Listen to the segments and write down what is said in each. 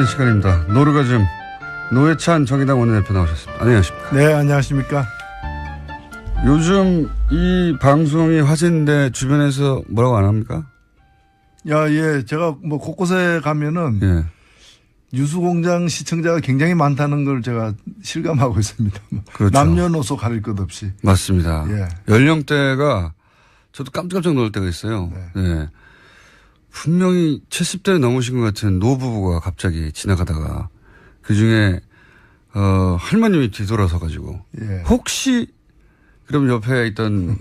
시작하는 시간입니다. 노르가즘 노회찬 정의당 원내대표 나오셨습니다. 안녕하십니까? 네, 안녕하십니까? 요즘 이 방송이 화제인데 주변에서 뭐라고 안 합니까? 예, 제가 뭐 곳곳에 가면은 예. 유수공장 시청자가 굉장히 많다는 걸 제가 실감하고 있습니다. 그렇죠. 남녀노소 가릴 것 없이. 맞습니다. 예. 연령대가 저도 깜짝깜짝 놀랄 때가 있어요. 네. 예. 분명히 70대 넘으신 것 같은 노부부가 갑자기 지나가다가 그중에 할머님이 뒤돌아서 가지고 예. 혹시 그럼 옆에 있던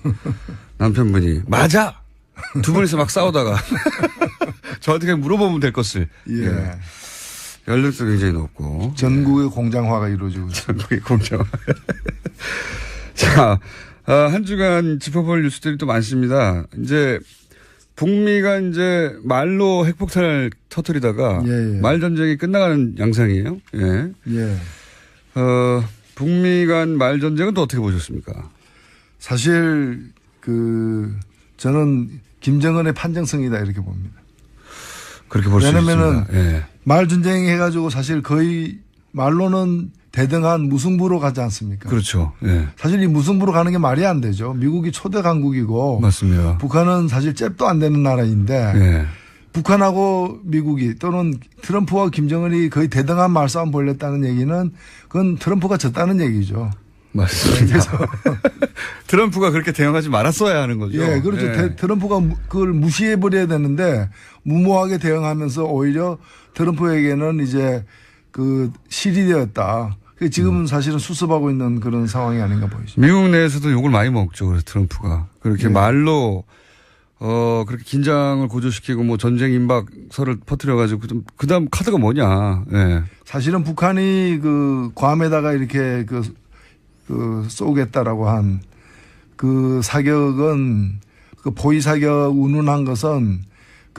남편분이 맞아 두 분이서 막 싸우다가 저한테 그냥 물어보면 될 것을. 예. 예. 연령도 굉장히 높고 전국의 공장화가 이루어지고 있습니다. 전국의 공장화. 자, 한 주간 짚어볼 뉴스들이 또 많습니다. 이제 북미가 이제 말로 핵폭탄을 터뜨리다가 예. 말 전쟁이 끝나가는 양상이에요. 예. 예. 북미 간 말 전쟁은 또 어떻게 보셨습니까? 사실 저는 김정은의 판정성이다 이렇게 봅니다. 그렇게 볼 수 있습니다. 왜냐면은 예. 말 전쟁 해가지고 사실 거의 말로는 대등한 무승부로 가지 않습니까? 그렇죠. 예. 사실 이 무승부로 가는 게 말이 안 되죠. 미국이 초대 강국이고 맞습니다. 북한은 사실 잽도 안 되는 나라인데 예. 북한하고 미국이 또는 트럼프와 김정은이 거의 대등한 말싸움 벌였다는 얘기는 그건 트럼프가 졌다는 얘기죠. 맞습니다. 트럼프가 그렇게 대응하지 말았어야 하는 거죠. 예, 그렇죠. 예. 트럼프가 그걸 무시해버려야 되는데 무모하게 대응하면서 오히려 트럼프에게는 이제 실이 되었다. 지금은 사실은 수습하고 있는 그런 상황이 아닌가 보이죠. 미국 내에서도 욕을 많이 먹죠. 그래서 트럼프가. 그렇게 말로, 그렇게 긴장을 고조시키고 뭐 전쟁 임박설을 퍼뜨려가지고 그 다음 카드가 뭐냐. 예. 사실은 북한이 괌에다가 이렇게 쏘겠다라고 한 사격은 포위 사격 운운한 것은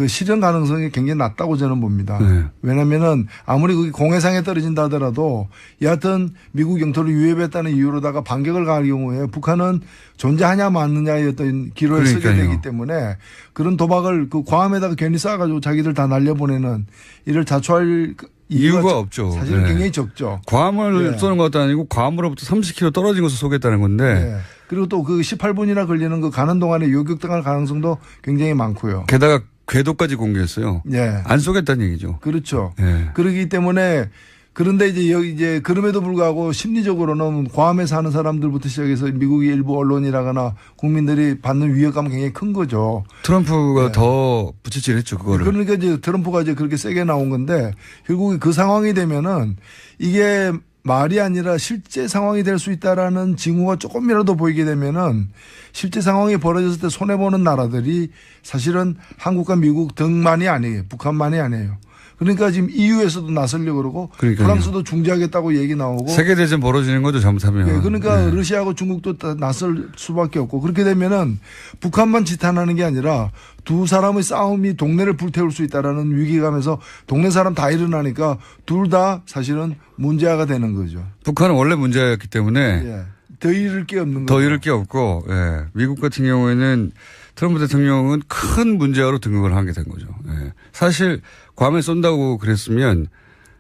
실현 가능성이 굉장히 낮다고 저는 봅니다. 네. 왜냐면은 아무리 그게 공해상에 떨어진다 하더라도 여하튼 미국 영토를 유협했다는 이유로다가 반격을 가할 경우에 북한은 존재하냐 마느냐의 어떤 기로에 서게 되기 때문에 그런 도박을 괌에다가 괜히 쏴가지고 자기들 다 날려보내는 이를 자초할 이유가 없죠. 사실은 네. 굉장히 적죠. 괌을 쏘는 것도 아니고 괌으로부터 30km 떨어진 곳을 쏘겠다는 건데. 네. 그리고 또 18분이나 걸리는 가는 동안에 요격당할 가능성도 굉장히 많고요. 게다가 궤도까지 공개했어요. 예. 안 쏘겠다는 얘기죠. 그렇죠. 예. 그렇기 때문에 그런데 이제 그럼에도 불구하고 심리적으로는 괌에 사는 사람들부터 시작해서 미국의 일부 언론이라거나 국민들이 받는 위협감은 굉장히 큰 거죠. 트럼프가 더 부채질했죠, 그거를. 그러니까 이제 트럼프가 이제 그렇게 세게 나온 건데 결국 그 상황이 되면은 이게 말이 아니라 실제 상황이 될 수 있다라는 징후가 조금이라도 보이게 되면은 실제 상황이 벌어졌을 때 손해보는 나라들이 사실은 한국과 미국 등만이 아니에요. 북한만이 아니에요. 그러니까 지금 EU에서도 나서려고 그러고 그러니까요. 프랑스도 중재하겠다고 얘기 나오고. 세계대전 벌어지는 거죠, 잘못하면. 네, 그러니까 러시아하고 중국도 다 나설 수밖에 없고 그렇게 되면은 북한만 지탄하는 게 아니라 두 사람의 싸움이 동네를 불태울 수 있다라는 위기감에서 동네 사람 다 일어나니까 둘 다 사실은 문제아가 되는 거죠. 북한은 원래 문제였기 때문에 예. 더 잃을 게 없는 더 거죠. 잃을 게 없고, 예. 미국 같은 경우에는 트럼프 대통령은 큰 문제아로 등극을 하게 된 거죠. 예. 사실 괌에 쏜다고 그랬으면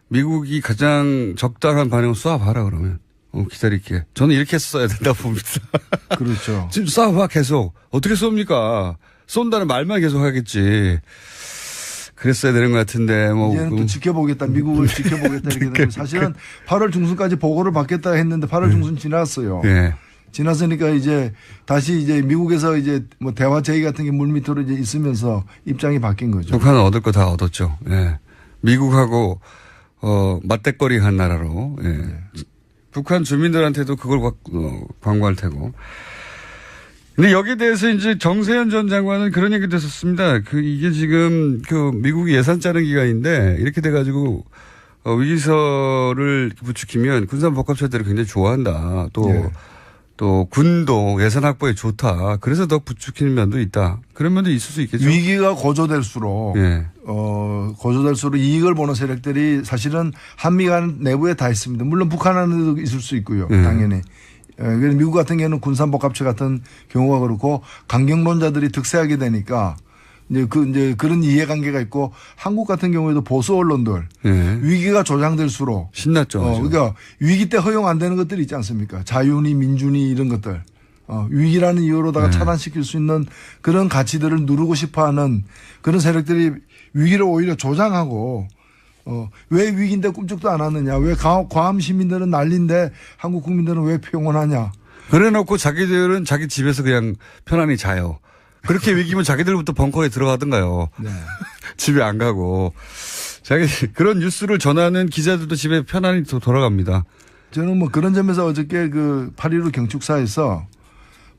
미국이 가장 적당한 반응을 쏴봐라 그러면. 기다릴게. 저는 이렇게 써야 된다고 봅니다. 그렇죠. 지금 쏴봐 계속. 어떻게 쏩니까? 쏜다는 말만 계속 하겠지. 그랬어야 되는 것 같은데 이제는 또 지켜보겠다. 미국을 지켜보겠다 이렇게 되면 사실은 8월 중순까지 보고를 받겠다 했는데 8월 중순 지났어요. 네. 지났으니까 이제 다시 이제 미국에서 이제 뭐 대화 제의 같은 게 물밑으로 이제 있으면서 입장이 바뀐 거죠. 북한은 얻을 거 다 얻었죠. 예. 미국하고 맞대거리 한 나라로. 예. 네. 북한 주민들한테도 그걸 광고할 테고. 근데 여기에 대해서 이제 정세현 전 장관은 그런 얘기도 했었습니다. 이게 지금 미국이 예산 짜는 기간인데 이렇게 돼가지고 위기설을 부추기면 군산복합체들을 굉장히 좋아한다. 또 군도 예산 확보에 좋다. 그래서 더 부추기는 면도 있다. 그런 면도 있을 수 있겠죠. 위기가 고조될수록 예. 고조될수록 이익을 보는 세력들이 사실은 한미 간 내부에 다 있습니다. 물론 북한 안에도 있을 수 있고요. 당연히. 그래서 미국 같은 경우는 군산복합체 같은 경우가 그렇고 강경론자들이 득세하게 되니까 이제 그런 이해관계가 있고 한국 같은 경우에도 보수 언론들 예. 위기가 조장될수록 신났죠. 그러니까 위기 때 허용 안 되는 것들이 있지 않습니까? 자유니 민주니 이런 것들. 위기라는 이유로다가 차단시킬 수 있는 그런 가치들을 누르고 싶어 하는 그런 세력들이 위기를 오히려 조장하고 왜 위기인데 꿈쩍도 안 하느냐. 왜 과암 시민들은 난리인데 한국 국민들은 왜 평온하냐. 그래 놓고 자기들은 자기 집에서 그냥 편안히 자요. 그렇게 위기면 자기들부터 벙커에 들어가든가요. 네. 집에 안 가고. 그런 뉴스를 전하는 기자들도 집에 편안히 돌아갑니다. 저는 뭐 그런 점에서 어저께 그 8.15 경축사에서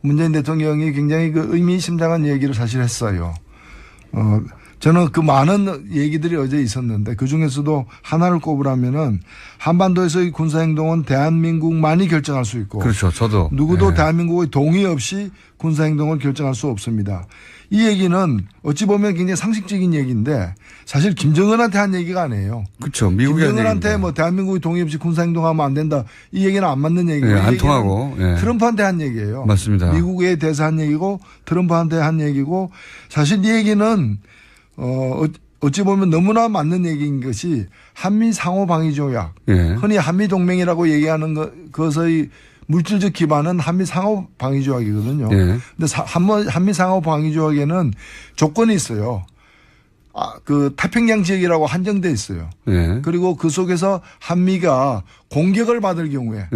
문재인 대통령이 굉장히 그 의미심장한 얘기를 사실 했어요. 저는 그 많은 얘기들이 어제 있었는데 그 중에서도 하나를 꼽으라면은 한반도에서의 군사행동은 대한민국만이 결정할 수 있고. 그렇죠. 저도. 누구도 대한민국의 동의 없이 군사행동을 결정할 수 없습니다. 이 얘기는 어찌 보면 굉장히 상식적인 얘기인데 사실 김정은한테 한 얘기가 아니에요. 그렇죠. 미국이 김정은한테 뭐 대한민국이 동의 없이 군사행동하면 안 된다. 이 얘기는 안 맞는 얘기고. 안 통하고. 트럼프한테 한 얘기예요. 맞습니다. 미국에 대해서 한 얘기고 트럼프한테 한 얘기고 사실 이 얘기는 어찌 보면 너무나 맞는 얘기인 것이 한미 상호 방위 조약. 흔히 한미 동맹이라고 얘기하는 그것의 물질적 기반은 한미 상호 방위 조약이거든요. 근데 한미 상호 방위 조약에는 조건이 있어요. 그 태평양 지역이라고 한정돼 있어요. 그리고 그 속에서 한미가 공격을 받을 경우에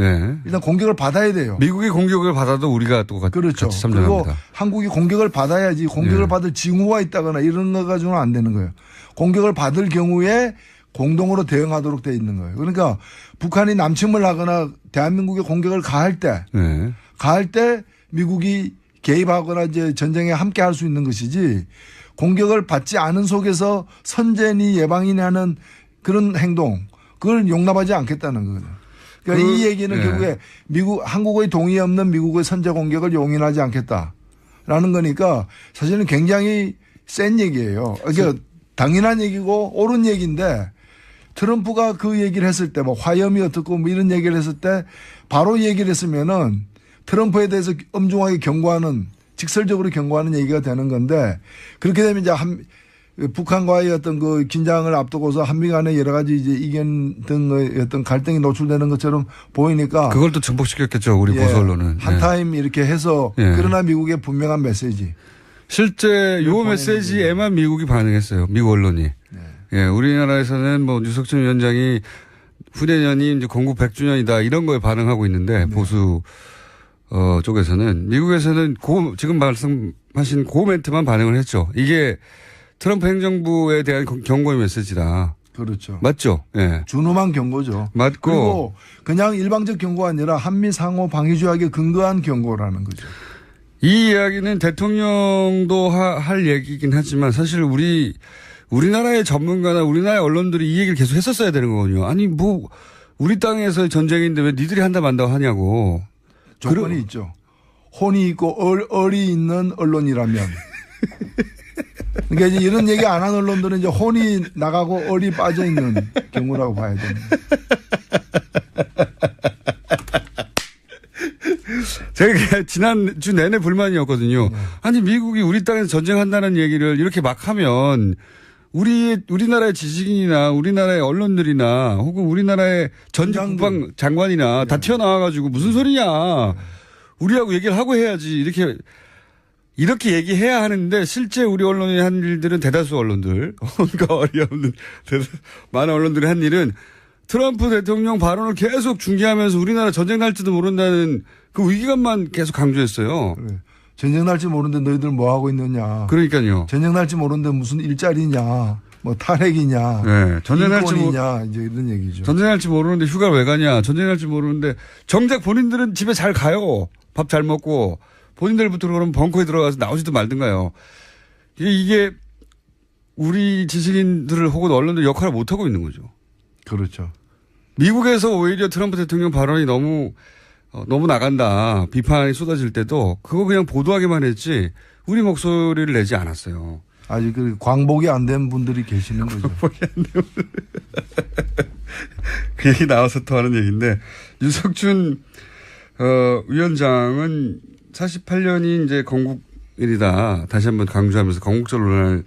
일단 공격을 받아야 돼요. 미국이 공격을 받아도 우리가 또 그렇죠. 같이 참전합니다. 그리고 한국이 공격을 받아야지 공격을 받을 징후가 있다거나 이런 거 가지고는 안 되는 거예요. 공격을 받을 경우에 공동으로 대응하도록 돼 있는 거예요. 그러니까 북한이 남침을 하거나 대한민국에 공격을 가할 때 미국이 개입하거나 이제 전쟁에 함께 할 수 있는 것이지 공격을 받지 않은 속에서 선제니 예방이니 하는 그런 행동 그걸 용납하지 않겠다는 거거든요. 그러니까 이 얘기는 결국에 한국의 동의 없는 미국의 선제 공격을 용인하지 않겠다라는 거니까 사실은 굉장히 센 얘기예요. 그러니까 당연한 얘기고 옳은 얘기인데 트럼프가 그 얘기를 했을 때 뭐 화염이 어떻고 뭐 이런 얘기를 했을 때 바로 얘기를 했으면은 트럼프에 대해서 엄중하게 경고하는 직설적으로 경고하는 얘기가 되는 건데 그렇게 되면 이제 북한과의 어떤 그 긴장을 앞두고서 한미 간의 여러 가지 이제 이견 등의 어떤 갈등이 노출되는 것처럼 보이니까 그걸 또 증폭시켰겠죠. 우리 보수 언론은. 한타임 이렇게 해서 그러나 미국의 분명한 메시지. 실제 요 메시지에만 미국이 반응했어요. 미국 언론이. 우리나라에서는 뭐 유석준 위원장이 후대년이 이제 건국 100주년이다 이런 거에 반응하고 있는데 보수 쪽에서는 미국에서는 지금 말씀하신 그 멘트만 반응을 했죠. 이게 트럼프 행정부에 대한 경고의 메시지다. 그렇죠. 맞죠? 준엄한 경고죠. 맞고. 그리고 그냥 일방적 경고가 아니라 한미 상호 방위 조약에 근거한 경고라는 거죠. 이 이야기는 대통령도 할 얘기긴 하지만 사실 우리나라의 전문가나 우리나라의 언론들이 이 얘기를 계속 했었어야 되는 거거든요. 아니 뭐 우리 땅에서의 전쟁인데 왜 니들이 한다 만다고 하냐고. 조건이 있죠. 혼이 있고 얼이 있는 언론이라면. 그러니까 이제 이런 얘기 안 한 언론들은 이제 혼이 나가고 얼이 빠져 있는 경우라고 봐야 됩니다. 제가 지난주 내내 불만이었거든요. 아니 미국이 우리 땅에서 전쟁한다는 얘기를 이렇게 막 하면 우리나라의 지식인이나 우리나라의 언론들이나 혹은 우리나라의 전직 국방 장관이나 다 튀어나와가지고 무슨 소리냐. 우리하고 얘기를 하고 해야지. 이렇게 얘기해야 하는데 실제 우리 언론이 한 일들은 대다수 언론들, 그러니까 어이없는 많은 언론들이 한 일은 트럼프 대통령 발언을 계속 중계하면서 우리나라 전쟁 날지도 모른다는 그 위기감만 계속 강조했어요. 그래. 전쟁 날지 모르는데 너희들 뭐 하고 있느냐. 그러니까요. 전쟁 날지 모르는데 무슨 일자리냐, 뭐 탈핵이냐, 전쟁 날지 인권이냐 이제 이런 얘기죠. 전쟁 날지 모르는데 휴가를 왜 가냐. 전쟁 날지 모르는데 정작 본인들은 집에 잘 가요. 밥 잘 먹고 본인들부터 그러면 벙커에 들어가서 나오지도 말든가요. 이게 우리 지식인들을 혹은 언론들 역할을 못 하고 있는 거죠. 그렇죠. 미국에서 오히려 트럼프 대통령 발언이 너무 나간다. 비판이 쏟아질 때도 그거 그냥 보도하기만 했지 우리 목소리를 내지 않았어요. 아직 그 광복이 안 된 분들이 계시는 거죠. 광복이 안 된 분들. 그 얘기 나와서 또 하는 얘기인데 유석준 위원장은 48년이 이제 건국 일이다. 다시 한번 강조하면서 건국절 논란을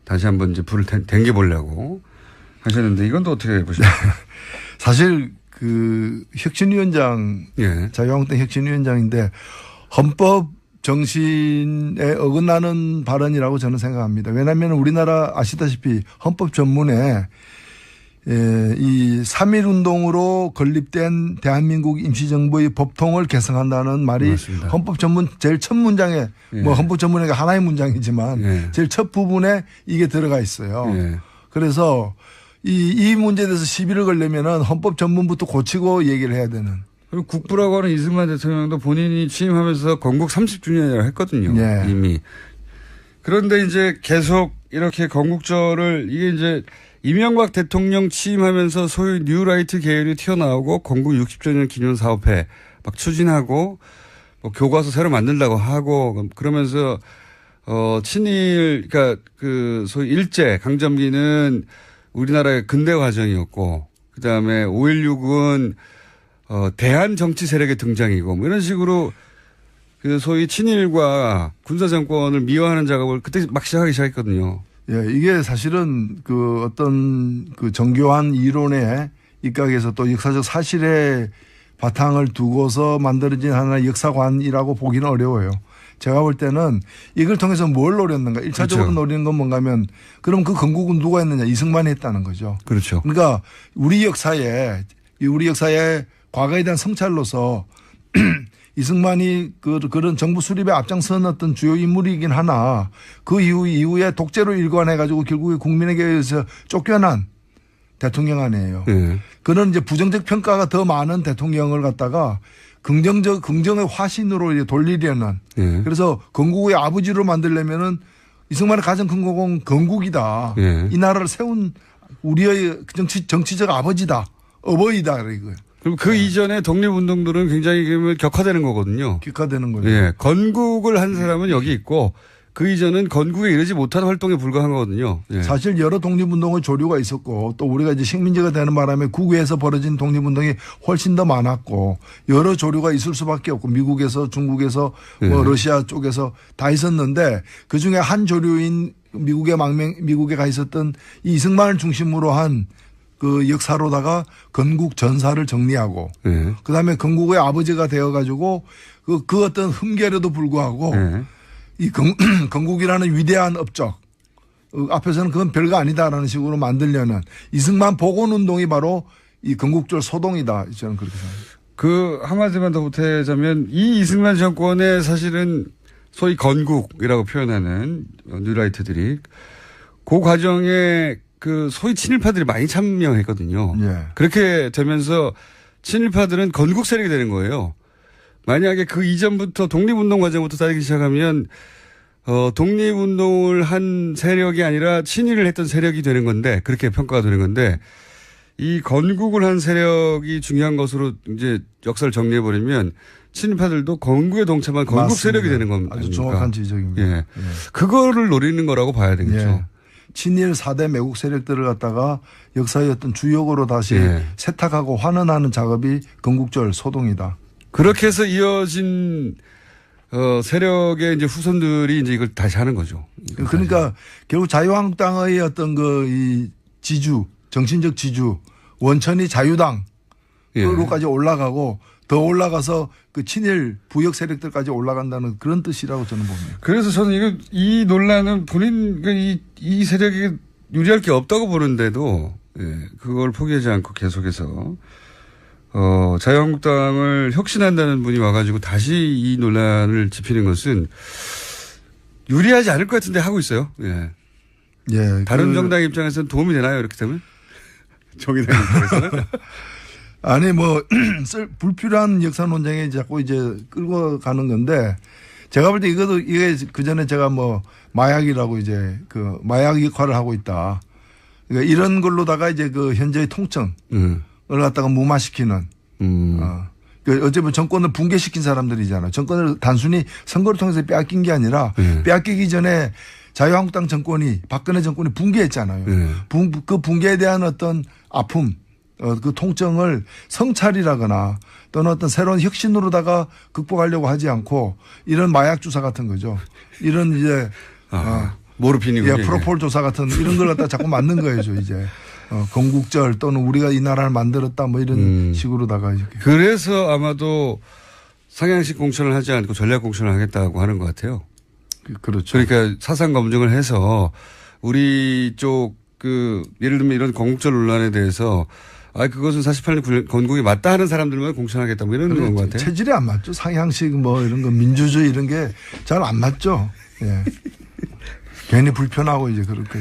다시 한번 이제 불을 댕겨보려고 하셨는데 이건 또 어떻게 보십니까? 사실 그 혁신위원장, 예. 자유한국당 혁신위원장인데 헌법 정신에 어긋나는 발언이라고 저는 생각합니다. 왜냐하면 우리나라 아시다시피 헌법 전문에 이 3.1 운동으로 건립된 대한민국 임시정부의 법통을 개성한다는 말이 맞습니다. 헌법 전문 제일 첫 문장에 예. 뭐 헌법 전문에 하나의 문장이지만 예. 제일 첫 부분에 이게 들어가 있어요. 예. 그래서 이 문제에 대해서 시비를 걸려면은 헌법 전문부터 고치고 얘기를 해야 되는. 그리고 국부라고 하는 이승만 대통령도 본인이 취임하면서 건국 30주년이라고 했거든요. 예. 이미. 그런데 이제 계속 이렇게 건국절을 이게 이제 이명박 대통령 취임하면서 소위 뉴라이트 계열이 튀어나오고 건국 60주년 기념 사업회 막 추진하고 뭐 교과서 새로 만든다고 하고 그러면서 친일 그러니까 그 소위 일제 강점기는 우리나라의 근대 과정이었고 그다음에 5.16은 대한 정치 세력의 등장이고 뭐 이런 식으로 그 소위 친일과 군사 정권을 미화하는 작업을 그때 막 시작하기 시작했거든요. 예, 이게 사실은 그 어떤 그 정교한 이론에 입각해서 또 역사적 사실에 바탕을 두고서 만들어진 하나의 역사관이라고 보기는 어려워요. 제가 볼 때는 이걸 통해서 뭘 노렸는가. 1차적으로 그렇죠. 노리는 건 뭔가 하면 그럼 그 건국은 누가 했느냐. 이승만이 했다는 거죠. 그렇죠. 그러니까 우리 역사에 과거에 대한 성찰로서 이승만이 그런 정부 수립에 앞장선 어떤 주요 인물이긴 하나 그 이후에 독재로 일관해가지고 결국에 국민에게 의해서 쫓겨난 대통령 아니에요. 네. 그런 이제 부정적 평가가 더 많은 대통령을 갖다가 긍정의 화신으로 이제 돌리려는. 네. 그래서 건국의 아버지로 만들려면은 이승만의 가장 큰 공은 건국이다. 네. 이 나라를 세운 우리의 정치적 아버지다. 어버이다. 이거예요. 그리고 그 이전에 독립운동들은 굉장히 그러면 격화되는 거거든요. 격화되는 거죠. 예. 건국을 한 사람은 여기 있고 그 이전은 건국에 이르지 못한 활동에 불과한 거거든요. 예. 사실 여러 독립운동의 조류가 있었고 또 우리가 이제 식민지가 되는 바람에 국외에서 벌어진 독립운동이 훨씬 더 많았고 여러 조류가 있을 수밖에 없고 미국에서 중국에서 뭐 러시아 쪽에서 다 있었는데 그중에 한 조류인 미국에 가 있었던 이 이승만을 중심으로 한 그 역사로다가 건국 전사를 정리하고 예. 그다음에 건국의 아버지가 되어가지고 그 어떤 흠결에도 불구하고 예. 이 건국이라는 위대한 업적 앞에서는 그건 별거 아니다라는 식으로 만들려는 이승만 복원운동이 바로 이 건국절 소동이다. 저는 그렇게 생각합니다. 그 한마디만 더 보태자면 이 이승만 정권의 사실은 소위 건국이라고 표현하는 뉴라이트들이 그 과정에 그 소위 친일파들이 많이 참여했거든요. 예. 그렇게 되면서 친일파들은 건국 세력이 되는 거예요. 만약에 그 이전부터 독립운동 과정부터 따르기 시작하면 독립운동을 한 세력이 아니라 친일을 했던 세력이 되는 건데 그렇게 평가가 되는 건데 이 건국을 한 세력이 중요한 것으로 이제 역사를 정리해 버리면 친일파들도 건국에 동참한 건국 맞습니다. 세력이 되는 겁니다. 아주 정확한 지적입니다. 예. 그거를 노리는 거라고 봐야 되겠죠. 예. 친일 4대 매국 세력들을 갖다가 역사의 어떤 주역으로 다시 예. 세탁하고 환원하는 작업이 건국절 소동이다. 그렇게 해서 이어진 세력의 이제 후손들이 이제 이걸 다시 하는 거죠. 그러니까 결국 자유한국당의 어떤 이 지주, 정신적 지주, 원천이 자유당으로까지 예. 올라가고 더 올라가서 그 친일 부역 세력들까지 올라간다는 그런 뜻이라고 저는 봅니다. 그래서 저는 이 논란은 본인 이 세력이 유리할 게 없다고 보는데도 예, 그걸 포기하지 않고 계속해서 자유한국당을 혁신한다는 분이 와가지고 다시 이 논란을 짚히는 것은 유리하지 않을 것 같은데 하고 있어요. 예. 예. 다른 정당 입장에서는 도움이 되나요? 이렇게 되면? 정의당 입장에서는? 아니 불필요한 역사 논쟁에 자꾸 이제 끌고 가는 건데 제가 볼 때 이게 그 전에 제가 마약이라고 이제 그 마약 역할을 하고 있다. 그러니까 이런 걸로다가 이제 그 현재의 통증을 갖다가 무마시키는. 어차피 정권을 붕괴시킨 사람들이잖아요. 정권을 단순히 선거를 통해서 빼앗긴 게 아니라 빼앗기기 전에 자유한국당 정권이 박근혜 정권이 붕괴했잖아요. 그 붕괴에 대한 어떤 아픔 그 통증을 성찰이라거나 또는 어떤 새로운 혁신으로다가 극복하려고 하지 않고 이런 마약 주사 같은 거죠. 이런 이제 모르핀이군요. 예, 프로폴 조사 같은 이런 걸 갖다 자꾸 만든 거예요, 이제. 건국절 또는 우리가 이 나라를 만들었다 뭐 이런 식으로다가 이렇게. 그래서 아마도 상향식 공천을 하지 않고 전략 공천을 하겠다고 하는 것 같아요. 그렇죠. 그러니까 사상 검증을 해서 우리 쪽 예를 들면 이런 건국절 논란에 대해서 그것은 48년 건국이 맞다 하는 사람들만 공천하겠다 뭐 이런 건 것 같아요. 체질이 안 맞죠. 상향식 뭐 이런 거 민주주의 이런 게 잘 안 맞죠. 예. 괜히 불편하고 이제 그렇게.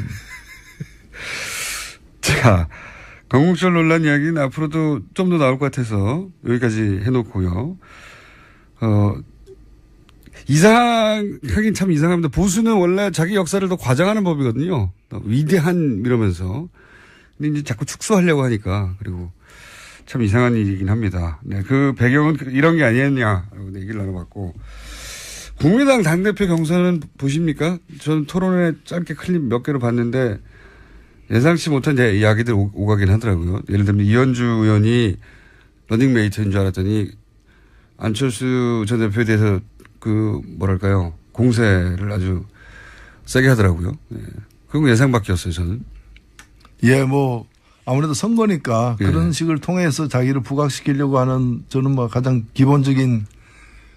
자, 건국절 논란 이야기는 앞으로도 좀 더 나올 것 같아서 여기까지 해놓고요. 하긴 참 이상합니다. 보수는 원래 자기 역사를 더 과장하는 법이거든요. 위대한 이러면서. 근데 이제 자꾸 축소하려고 하니까 그리고 참 이상한 일이긴 합니다. 네, 그 배경은 이런 게 아니었냐라고 얘기를 나눠봤고. 국민의당 당대표 경선은 보십니까? 저는 토론회 짧게 클립 몇 개를 봤는데 예상치 못한 이야기들 오가긴 하더라고요. 예를 들면 이현주 의원이 러닝메이트인 줄 알았더니 안철수 전 대표에 대해서 공세를 아주 세게 하더라고요. 네. 그건 예상 밖이었어요, 저는. 예, 뭐 아무래도 선거니까 예. 그런 식을 통해서 자기를 부각시키려고 하는 저는 뭐 가장 기본적인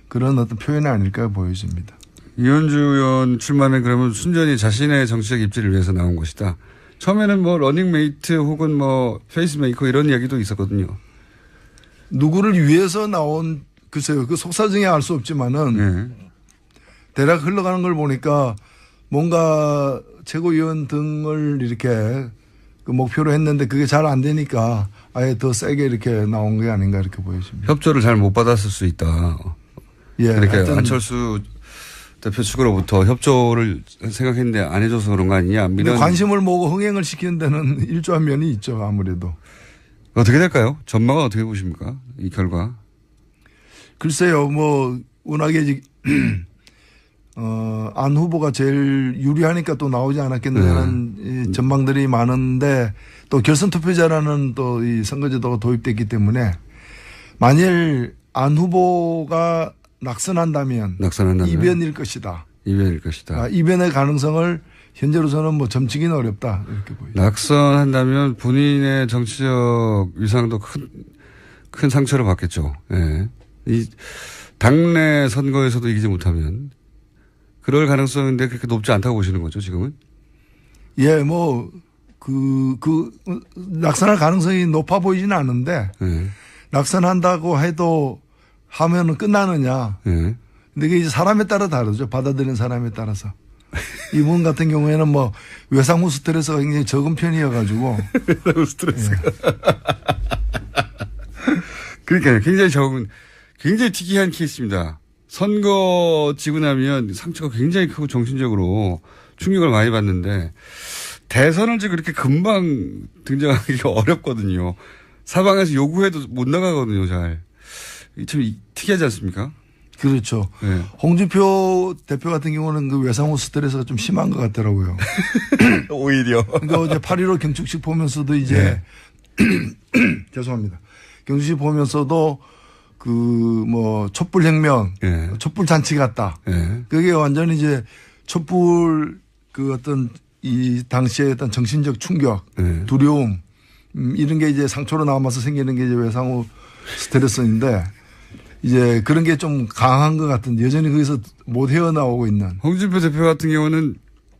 그런 어떤 표현이 아닐까 보여집니다. 이현주 의원 출마는 그러면 순전히 자신의 정치적 입지를 위해서 나온 것이다. 처음에는 뭐 러닝메이트 혹은 뭐 페이스메이커 이런 이야기도 있었거든요. 누구를 위해서 나온 글쎄요. 그 속사정에 알 수 없지만은 네. 대략 흘러가는 걸 보니까 뭔가 최고위원 등을 이렇게 그 목표로 했는데 그게 잘 안 되니까 아예 더 세게 이렇게 나온 게 아닌가 이렇게 보여집니다. 협조를 잘 못 받았을 수 있다. 예. 그러니까 안철수 대표 측으로부터 협조를 생각했는데 안 해줘서 그런 거 아니냐. 근데 관심을 모으고 흥행을 시키는 데는 일조한 면이 있죠. 아무래도. 어떻게 될까요? 전망은 어떻게 보십니까? 이 결과. 글쎄요. 뭐 워낙에 안 후보가 제일 유리하니까 또 나오지 않았겠느냐는 전망들이 많은데 또 결선 투표자라는 또 이 선거제도가 도입됐기 때문에 만일 안 후보가 낙선한다면 이변일 것이다. 이변일 것이다. 이변의 가능성을 현재로서는 뭐 점치기는 어렵다 이렇게 보입니다. 낙선한다면 본인의 정치적 위상도 큰 상처를 받겠죠. 예. 이 당내 선거에서도 이기지 못하면 그럴 가능성인데 그렇게 높지 않다고 보시는 거죠, 지금은? 예, 뭐 낙선할 가능성이 높아 보이지는 않는데 낙선한다고 해도 하면은 끝나느냐. 근데 이게 이제 사람에 따라 다르죠. 받아들이는 사람에 따라서. 이분 같은 경우에는 뭐 외상후 스트레스가 굉장히 적은 편이어가지고. 외상후 스트레스가. 예. 그러니까요. 굉장히 특이한 케이스입니다. 선거 지고 나면 상처가 굉장히 크고 정신적으로 충격을 많이 받는데 대선을 지금 그렇게 금방 등장하기가 어렵거든요. 사방에서 요구해도 못 나가거든요, 잘. 참 특이하지 않습니까? 그렇죠. 네. 홍준표 대표 같은 경우는 그 외상후 스트레스가 좀 심한 것 같더라고요. 오히려. 그러니까 어제 8.15 경축식 보면서도 이제 죄송합니다. 경축식 보면서도 그 뭐 촛불혁명, 촛불잔치 같다. 그게 완전히 이제 촛불 그 어떤 이 당시의 어떤 정신적 충격, 두려움 이런 게 이제 상처로 남아서 생기는 게 이제 외상후 스트레스인데 이제 그런 게 좀 강한 것 같은데 여전히 거기서 못 헤어나오고 있는. 홍준표 대표 같은 경우는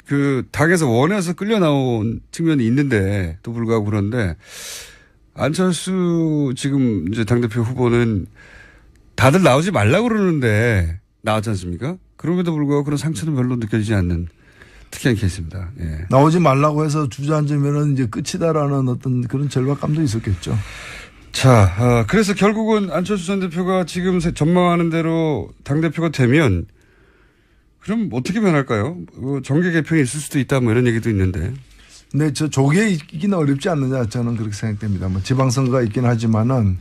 그 당에서 원해서 끌려 나온 측면이 있는데 또 불구하고 그런데 안철수 지금 이제 당대표 후보는 다들 나오지 말라고 그러는데 나왔지 않습니까? 그럼에도 불구하고 그런 상처는 별로 느껴지지 않는 특이한 케이스입니다. 예. 나오지 말라고 해서 주저앉으면 이제 끝이다라는 어떤 그런 절박감도 있었겠죠. 자, 그래서 결국은 안철수 전 대표가 지금 전망하는 대로 당대표가 되면 그럼 어떻게 변할까요? 정계 개편이 있을 수도 있다 뭐 이런 얘기도 있는데. 네, 조기에 있기는 어렵지 않느냐 저는 그렇게 생각됩니다. 뭐 지방선거가 있긴 하지만은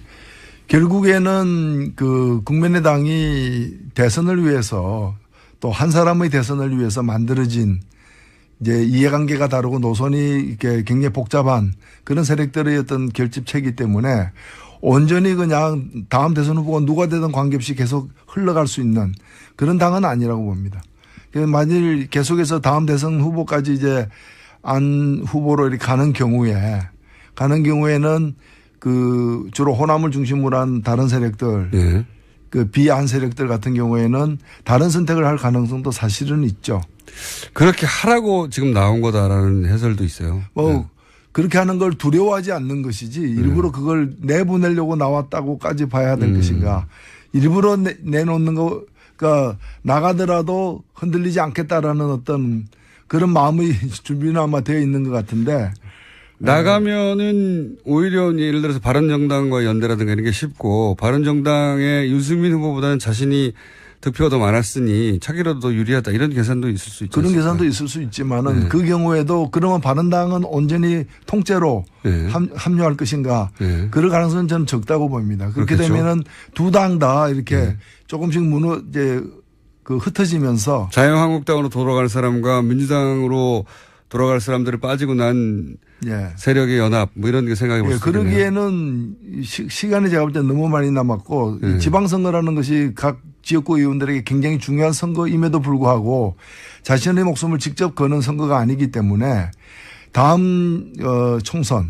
결국에는 그 국민의당이 대선을 위해서 또 한 사람의 대선을 위해서 만들어진 이제 이해관계가 다르고 노선이 이렇게 굉장히 복잡한 그런 세력들의 어떤 결집체이기 때문에 온전히 그냥 다음 대선 후보가 누가 되든 관계없이 계속 흘러갈 수 있는 그런 당은 아니라고 봅니다. 만일 계속해서 다음 대선 후보까지 이제 안 후보로 이렇게 가는 경우에는 그 주로 호남을 중심으로 한 다른 세력들, 예. 그 비안 세력들 같은 경우에는 다른 선택을 할 가능성도 사실은 있죠. 그렇게 하라고 지금 나온 거다라는 해설도 있어요. 네. 그렇게 하는 걸 두려워하지 않는 것이지 일부러 그걸 내보내려고 나왔다고까지 봐야 될 것인가. 일부러 내놓는 거가 나가더라도 흔들리지 않겠다라는 어떤 그런 마음의 준비는 아마 되어 있는 것 같은데. 나가면은 오히려 예를 들어서 바른정당과 연대라든가 이런 게 쉽고 바른정당의 유승민 후보보다는 자신이 득표가 더 많았으니 차기라도 더 유리하다 이런 계산도 있을 수 있죠. 그런 계산도 있을 수 있지만은 그 경우에도 그러면 바른당은 온전히 통째로 합류할 것인가. 그럴 가능성은 저는 적다고 봅니다. 그렇게 그렇겠죠. 되면은 두 당 다 이렇게 조금씩 이제 그 흩어지면서 자유한국당으로 돌아갈 사람과 민주당으로 돌아갈 사람들을 빠지고 난 세력의 연합 뭐 이런 게 생각해 볼 수 있겠네요. 그러기에는 시간이 제가 볼 때 너무 많이 남았고 지방선거라는 것이 각 지역구 의원들에게 굉장히 중요한 선거임에도 불구하고 자신의 목숨을 직접 거는 선거가 아니기 때문에 다음 총선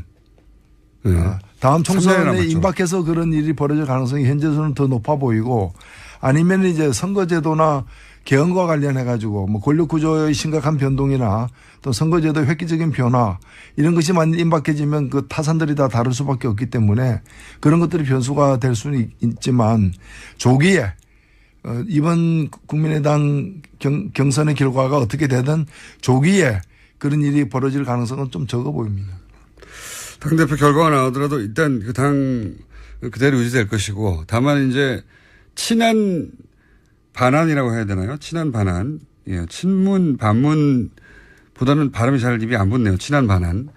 다음 총선에 임박해서 그런 일이 벌어질 가능성이 현재로서는 더 높아 보이고 아니면 이제 선거제도나 개헌과 관련해 가지고 뭐 권력구조의 심각한 변동이나 또 선거제도의 획기적인 변화 이런 것이 만일 임박해지면 그 타산들이 다 다를 수밖에 없기 때문에 그런 것들이 변수가 될 수는 있지만 조기에 이번 국민의당 경선의 결과가 어떻게 되든 조기에 그런 일이 벌어질 가능성은 좀 적어 보입니다. 당대표 결과가 나오더라도 일단 그 당 그대로 유지될 것이고 다만 이제 친한 반환이라고 해야 되나요? 친한 반환. 예, 친문, 반문보다는 발음이 잘 입이 안 붙네요. 친한 반환.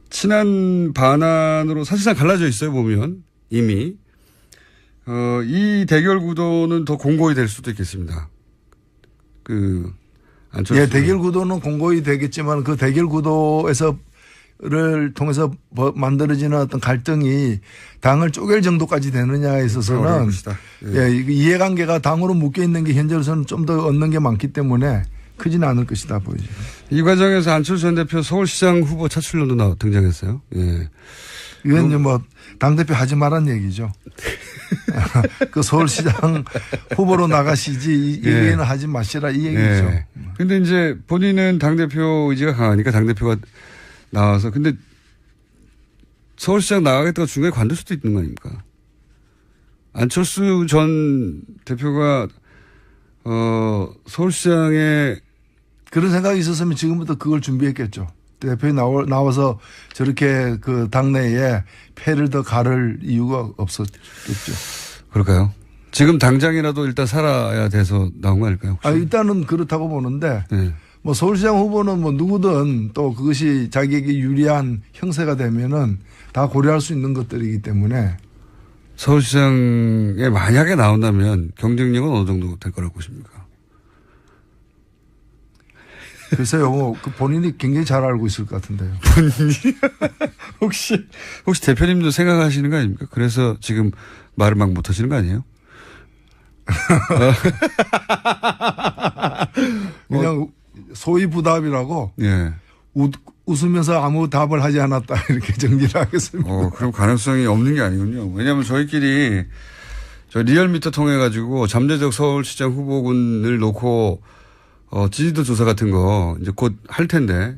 친한 반환으로 사실상 갈라져 있어요, 보면. 이미. 이 대결 구도는 더 공고히 될 수도 있겠습니다. 예, 대결 구도는 공고히 되겠지만 그 대결 구도에서 를 통해서 만들어지는 어떤 갈등이 당을 쪼갤 정도까지 되느냐에 있어서는 이해관계가 당으로 묶여 있는 게 현재로서는 좀 더 얻는 게 많기 때문에 크지는 않을 것이다 보이죠. 이 과정에서 안철수 전 대표 서울시장 후보 차출론도 등장했어요. 예. 이건 이제 뭐 당대표 하지 말란 얘기죠. 그 서울시장 후보로 나가시지 이 얘기는 하지 마시라 이 얘기죠. 그런데 이제 본인은 당대표 의지가 강하니까 당대표가 나와서 근데 서울시장 나가겠다고 중간에 관둘 수도 있는 거 아닙니까? 안철수 전 대표가 서울시장에 그런 생각이 있었으면 지금부터 그걸 준비했겠죠. 대표에 나와서 저렇게 그 당내에 패를 더 가를 이유가 없었겠죠. 그럴까요? 지금 당장이라도 일단 살아야 돼서 나온 거 아닐까요? 혹시? 일단은 그렇다고 보는데 뭐 서울시장 후보는 뭐 누구든 또 그것이 자기에게 유리한 형세가 되면은 다 고려할 수 있는 것들이기 때문에 서울시장에 만약에 나온다면 경쟁력은 어느 정도 될 거라고 보십니까? 글쎄요, 뭐 그 본인이 굉장히 잘 알고 있을 것 같은데요. 본인이 혹시 대표님도 생각하시는 거 아닙니까? 그래서 지금 말을 막 못 하시는 거 아니에요? 그냥 소위 부답이라고 웃으면서 아무 답을 하지 않았다 이렇게 정리를 하겠습니다. 그럼 가능성이 없는 게 아니군요. 왜냐하면 저희끼리 리얼미터 통해 가지고 잠재적 서울시장 후보군을 놓고 지지도 조사 같은 거 이제 곧 할 텐데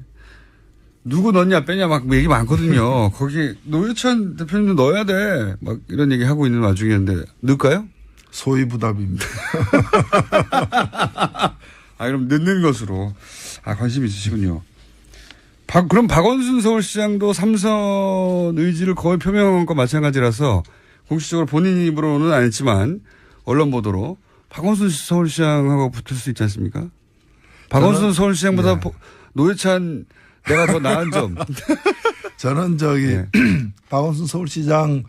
누구 넣냐 빼냐 막 얘기 많거든요. 거기 노회찬 대표님도 넣어야 돼. 막 이런 얘기 하고 있는 와중이었는데 넣을까요? 소위 부답입니다. 그럼 넣는 것으로. 관심 있으시군요. 그럼 박원순 서울시장도 삼선 의지를 거의 표명한 것과 마찬가지라서 공식적으로 본인 입으로는 안 했지만 언론 보도로 박원순 서울시장하고 붙을 수 있지 않습니까? 박원순 서울시장보다 노회찬 내가 더 나은 점. 저는 박원순 서울시장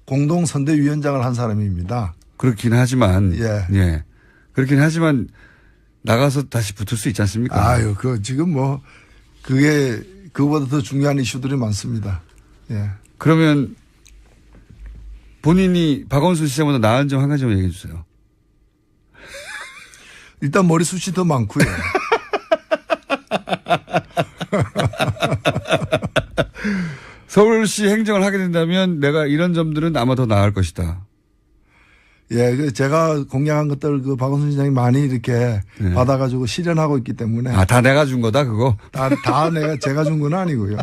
공동선대위원장을 한 사람입니다. 그렇긴 하지만. 그렇긴 하지만 나가서 다시 붙을 수 있지 않습니까? 아유, 지금 뭐 그게 그거보다 더 중요한 이슈들이 많습니다. 예. 그러면 본인이 박원순 시장보다 나은 점 한 가지만 얘기해 주세요. 일단 머리숱이 더 많고요. 서울시 행정을 하게 된다면 내가 이런 점들은 아마 다 나을 것이다. 예, 제가 공약한 것들 박원순 시장이 많이 이렇게 네. 받아가지고 실현하고 있기 때문에. 아, 다 내가 준 거다, 그거? 다 제가 준 건 아니고요.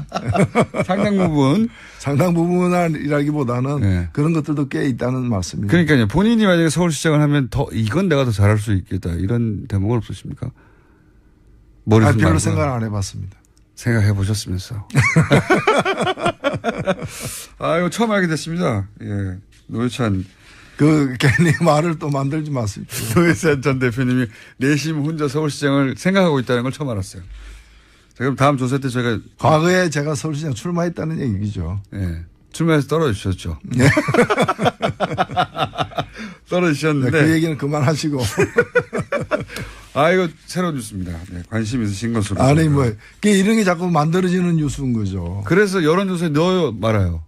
상당 부분. 상당 부분이라기보다는 네. 그런 것들도 꽤 있다는 말씀입니다. 그러니까요. 본인이 만약에 서울시장을 하면 이건 내가 더 잘할 수 있겠다. 이런 대목은 없으십니까? 머리숱 별로 말고. 생각을 안 해봤습니다. 생각해 보셨으면서. 이거 처음 알게 됐습니다. 예. 노회찬. 괜히 말을 또 만들지 마십시오. 노회찬 전 대표님이 내심 혼자 서울시장을 생각하고 있다는 걸 처음 알았어요. 자, 그럼 다음 조사 때 저희가. 과거에 제가 서울시장 출마했다는 얘기죠. 예. 출마해서 떨어지셨죠. 네. 떨어지셨는데. 그 얘기는 그만하시고. 이거 새로운 뉴스입니다. 네, 관심 있으신 것으로. 아니, 이런 게 자꾸 만들어지는 뉴스인 거죠. 그래서 여론조사에 넣어요, 말아요.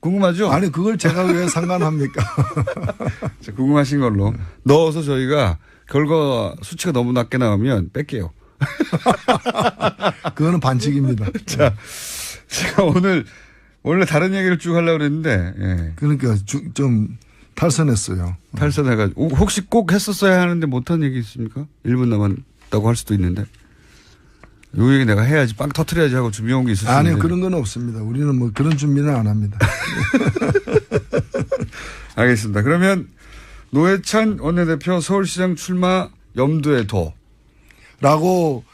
궁금하죠? 아니, 그걸 제가 왜 상관합니까? 궁금하신 걸로. 넣어서 저희가 결과 수치가 너무 낮게 나오면 뺄게요. 그거는 반칙입니다. 자, 제가 원래 다른 얘기를 쭉 하려고 그랬는데, 예. 그러니까 좀 탈선했어요. 탈선해가지고. 혹시 꼭 했었어야 하는데 못한 얘기 있습니까? 1분 남았다고 할 수도 있는데. 요 얘기 내가 해야지, 빵 터트려야지 하고 준비해온 게 있을 수 있는데. 아니요, 그런 건 없습니다. 우리는 그런 준비는 안 합니다. 알겠습니다. 그러면 노회찬 원내대표 서울시장 출마 염두에 둬. 라고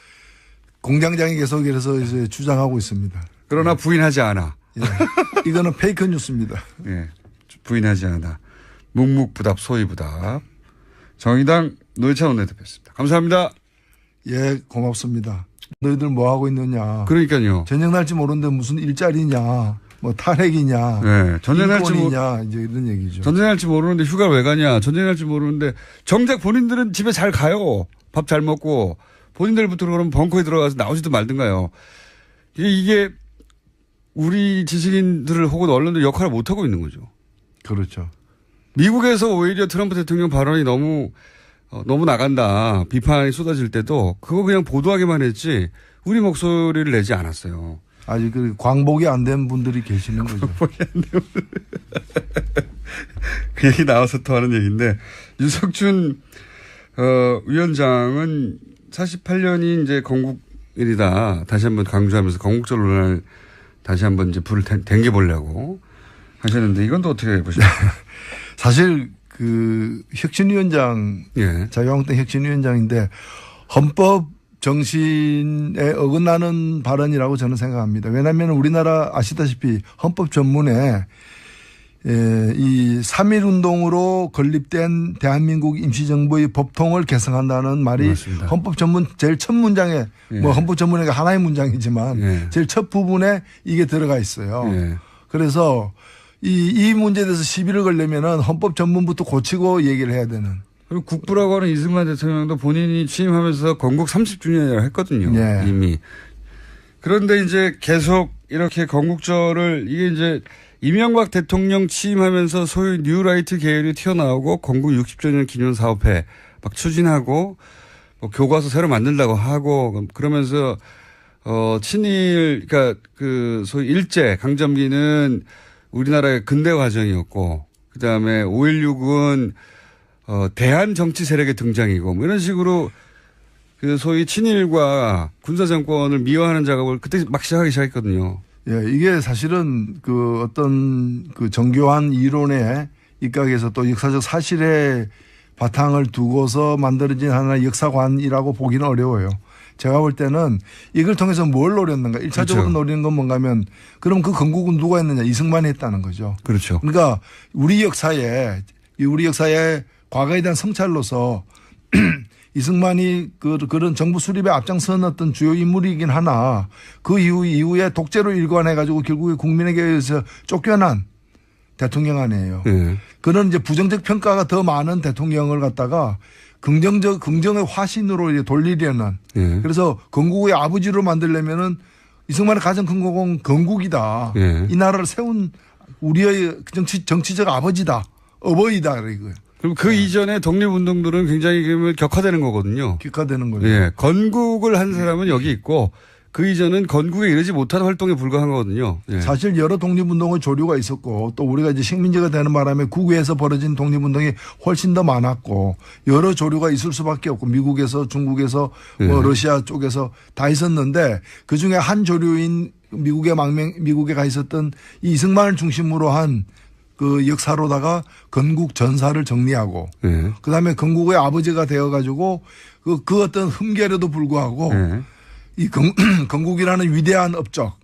공장장이 계속해서 이제 주장하고 있습니다. 그러나 부인하지 않아. 예. 이거는 페이크 뉴스입니다. 예. 부인하지 않아. 묵묵부답, 소위부답. 정의당 노회찬 원내대표였습니다. 감사합니다. 예, 고맙습니다. 너희들 뭐 하고 있느냐. 그러니까요. 전쟁 날지 모르는데 무슨 일자리냐, 탈핵이냐, 네. 전쟁 날지 인권이냐, 이제 이런 얘기죠. 전쟁 날지 모르는데 휴가 왜 가냐. 전쟁 날지 모르는데 정작 본인들은 집에 잘 가요. 밥 잘 먹고 본인들부터 그러면 벙커에 들어가서 나오지도 말든가요. 이게 우리 지식인들을 혹은 언론들 역할을 못하고 있는 거죠. 그렇죠. 미국에서 오히려 트럼프 대통령 발언이 너무 나간다. 비판이 쏟아질 때도 그거 그냥 보도하기만 했지 우리 목소리를 내지 않았어요. 아직 광복이 안 된 분들이 계시는 거죠. 그 얘기 나와서 또 하는 얘기인데 유석춘 위원장은 48년이 이제 건국일이다. 다시 한번 강조하면서 건국절 논란을 다시 한번 이제 불을 댕겨보려고 하셨는데 이건 또 어떻게 보십니까? 사실 혁신위원장, 예. 자유한국당 혁신위원장인데 헌법 정신에 어긋나는 발언이라고 저는 생각합니다. 왜냐하면 우리나라 아시다시피 헌법 전문에 이 3.1운동으로 건립된 대한민국 임시정부의 법통을 개성한다는 말이 맞습니다. 헌법 전문 제일 첫 문장에 예. 헌법 전문에 하나의 문장이지만 예. 제일 첫 부분에 이게 들어가 있어요. 예. 그래서 이 문제에 대해서 시비를 걸려면은 헌법 전문부터 고치고 얘기를 해야 되는. 그리고 국부라고 하는 이승만 대통령도 본인이 취임하면서 건국 30주년이라고 했거든요. 예. 이미. 그런데 이제 계속 이렇게 건국절을 이게 이제 이명박 대통령 취임하면서 소위 뉴라이트 계열이 튀어나오고 건국 60주년 기념 사업회 막 추진하고 교과서 새로 만들다고 하고 그러면서 친일 그러니까 소위 일제 강점기는 우리나라의 근대 과정이었고 그다음에 5.16은 대한 정치 세력의 등장이고 뭐 이런 식으로 소위 친일과 군사 정권을 미화하는 작업을 그때 막 시작했거든요. 예, 이게 사실은 어떤 정교한 이론에 입각해서 또 역사적 사실에 바탕을 두고서 만들어진 하나의 역사관이라고 보기는 어려워요. 제가 볼 때는 이걸 통해서 뭘 노렸는가. 1차적으로 그렇죠. 노리는 건 뭔가 하면 그럼 그 건국은 누가 했느냐. 이승만이 했다는 거죠. 그렇죠. 그러니까 우리 역사에 과거에 대한 성찰로서 이승만이 그런 정부 수립에 앞장선 어떤 주요 인물이긴 하나 그 이후에 독재로 일관해가지고 결국에 국민에게 의해서 쫓겨난 대통령 아니에요. 네. 그런 이제 부정적 평가가 더 많은 대통령을 갖다가 긍정의 화신으로 이제 돌리려는. 예. 그래서 건국의 아버지로 만들려면은 이승만의 가장 큰 공은 건국이다. 예. 이 나라를 세운 우리의 정치적 아버지다. 어버이다. 이거예요. 그럼 그 이전에 독립운동들은 굉장히 그러면 격화되는 거거든요. 기가되는 거죠. 예. 건국을 한 사람은 여기 있고 그 이전은 건국에 이르지 못한 활동에 불과한 거거든요. 예. 사실 여러 독립운동의 조류가 있었고 또 우리가 이제 식민지가 되는 바람에 국외에서 벌어진 독립운동이 훨씬 더 많았고 여러 조류가 있을 수밖에 없고 미국에서 중국에서 뭐 러시아 쪽에서 다 있었는데 그중에 한 조류인 미국에 가 있었던 이 이승만을 중심으로 한 그 역사로다가 건국 전사를 정리하고 예. 그다음에 건국의 아버지가 되어 가지고 그 어떤 흠결에도 불구하고 예. 이 건국이라는 위대한 업적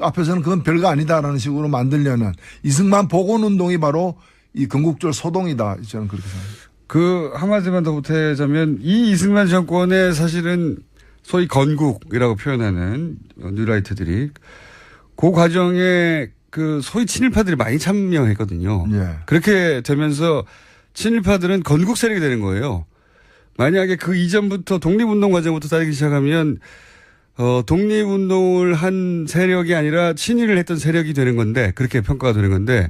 앞에서는 그건 별거 아니다라는 식으로 만들려는 이승만 복원운동이 바로 이 건국절 소동이다. 저는 그렇게 생각합니다. 그 한마디만 더 보태자면 이 이승만 정권의 사실은 소위 건국이라고 표현하는 뉴라이트들이 그 과정에 그 소위 친일파들이 많이 참여했거든요. 예. 그렇게 되면서 친일파들은 건국 세력이 되는 거예요. 만약에 그 이전부터 독립운동 과정부터 따지기 시작하면 독립운동을 한 세력이 아니라 친일을 했던 세력이 되는 건데 그렇게 평가가 되는 건데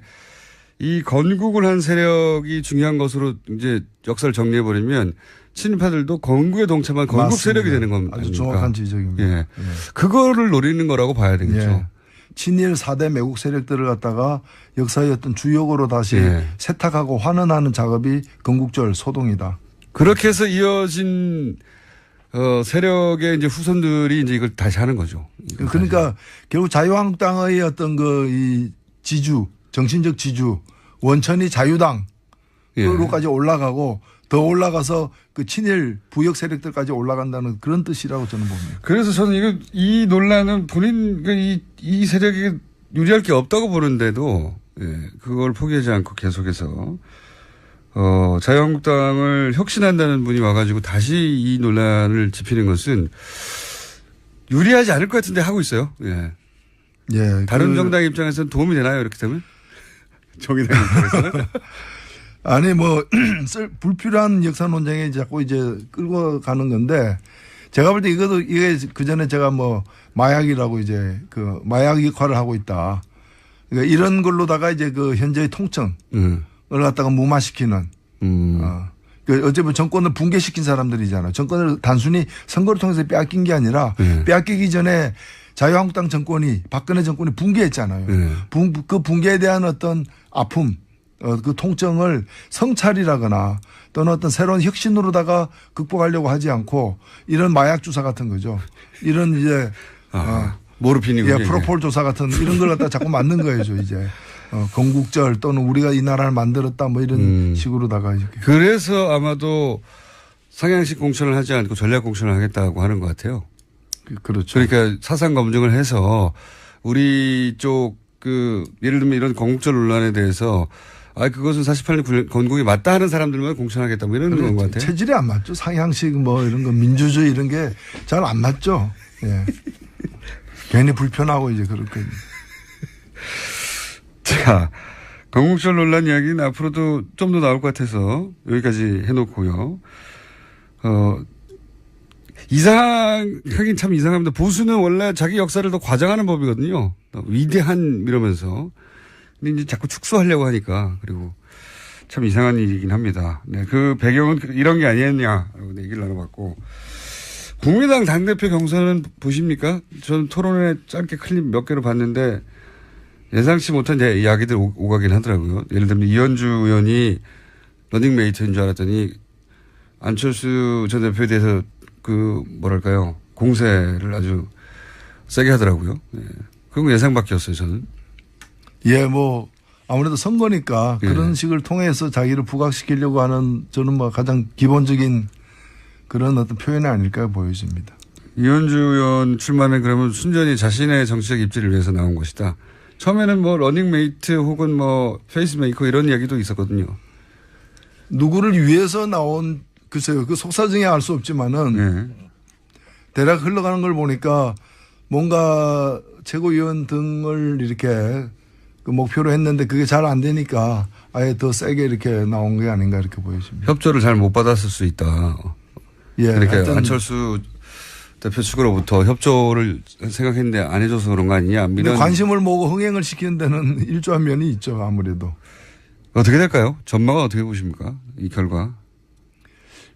이 건국을 한 세력이 중요한 것으로 이제 역사를 정리해 버리면 친일파들도 건국에 동참한 건국 맞습니다. 세력이 되는 겁니다. 아주 정확한 지적입니다. 예. 예. 그거를 노리는 거라고 봐야 되겠죠. 예. 친일 4대 매국 세력들을 갖다가 역사의 어떤 주역으로 다시 예. 세탁하고 환원하는 작업이 건국절 소동이다. 그렇게 해서 이어진 세력의 이제 후손들이 이제 이걸 다시 하는 거죠. 그러니까 결국 자유한국당의 어떤 이 지주, 정신적 지주, 원천이 자유당으로까지 올라가고 더 올라가서 그 친일 부역 세력들까지 올라간다는 그런 뜻이라고 저는 봅니다. 그래서 저는 이 논란은 본인, 이 세력이 유리할 게 없다고 보는데도, 예, 그걸 포기하지 않고 계속해서, 자유한국당을 혁신한다는 분이 와가지고 다시 이 논란을 짚히는 것은 유리하지 않을 것 같은데 하고 있어요. 예. 예. 다른 정당 입장에서는 도움이 되나요? 이렇게 되면? 정의당 입장에서는? 아니 불필요한 역사 논쟁에 자꾸 이제 끌고 가는 건데 제가 볼 때 이게 그 전에 제가 마약이라고 이제 그 마약 역할을 하고 있다. 그러니까 이런 걸로다가 이제 그 현재의 통청을 갖다가 무마시키는. 어차피 정권을 붕괴시킨 사람들이잖아요. 정권을 단순히 선거를 통해서 빼앗긴 게 아니라 빼앗기기 전에 자유한국당 정권이 박근혜 정권이 붕괴했잖아요. 그 붕괴에 대한 어떤 아픔. 그 통증을 성찰이라거나 또는 어떤 새로운 혁신으로다가 극복하려고 하지 않고 이런 마약 주사 같은 거죠. 이런 이제 모르핀이군요. 예, 프로폴 조사 같은 이런 걸 갖다 자꾸 만든 거예요, 이제. 건국절 또는 우리가 이 나라를 만들었다 이런 식으로다가 이렇게. 그래서 아마도 상향식 공천을 하지 않고 전략 공천을 하겠다고 하는 것 같아요. 그렇죠. 그러니까 사상 검증을 해서 우리 쪽 예를 들면 이런 건국절 논란에 대해서 그것은 48년 건국이 맞다 하는 사람들만 공천하겠다 이런 건 것 같아요. 체질이 안 맞죠. 상향식 이런 거 민주주의 이런 게 잘 안 맞죠. 예. 괜히 불편하고 이제 그렇게. 자, 건국절 논란 이야기는 앞으로도 좀 더 나올 것 같아서 여기까지 해놓고요. 하긴 참 이상합니다. 보수는 원래 자기 역사를 더 과장하는 법이거든요. 위대한 이러면서. 근데 이제 자꾸 축소하려고 하니까 그리고 참 이상한 일이긴 합니다. 네, 그 배경은 이런 게 아니었냐라고 얘기를 나눠봤고 국민의당 당대표 경선은 보십니까? 저는 토론회 짧게 클립 몇 개로 봤는데 예상치 못한 이야기들 오가긴 하더라고요. 예를 들면 이현주 의원이 러닝메이트인 줄 알았더니 안철수 전 대표에 대해서 공세를 아주 세게 하더라고요. 네. 그건 예상 밖이었어요, 저는. 예, 아무래도 선거니까 그런 식을 통해서 자기를 부각시키려고 하는 저는 가장 기본적인 그런 어떤 표현이 아닐까 보여집니다. 이현주 의원 출마는 그러면 순전히 자신의 정치적 입지를 위해서 나온 것이다. 처음에는 러닝메이트 혹은 페이스메이커 이런 이야기도 있었거든요. 누구를 위해서 나온 글쎄요. 그 속사정에 알 수 없지만은 대략 흘러가는 걸 보니까 뭔가 최고위원 등을 이렇게 그 목표로 했는데 그게 잘 안 되니까 아예 더 세게 이렇게 나온 게 아닌가 이렇게 보여집니다. 협조를 잘 못 받았을 수 있다. 예, 이렇게 하여튼 안철수 대표 측으로부터 협조를 생각했는데 안 해줘서 그런 거 아니냐. 근데 이런 관심을 모으고 흥행을 시키는 데는 일조한 면이 있죠. 아무래도. 어떻게 될까요? 전망은 어떻게 보십니까? 이 결과.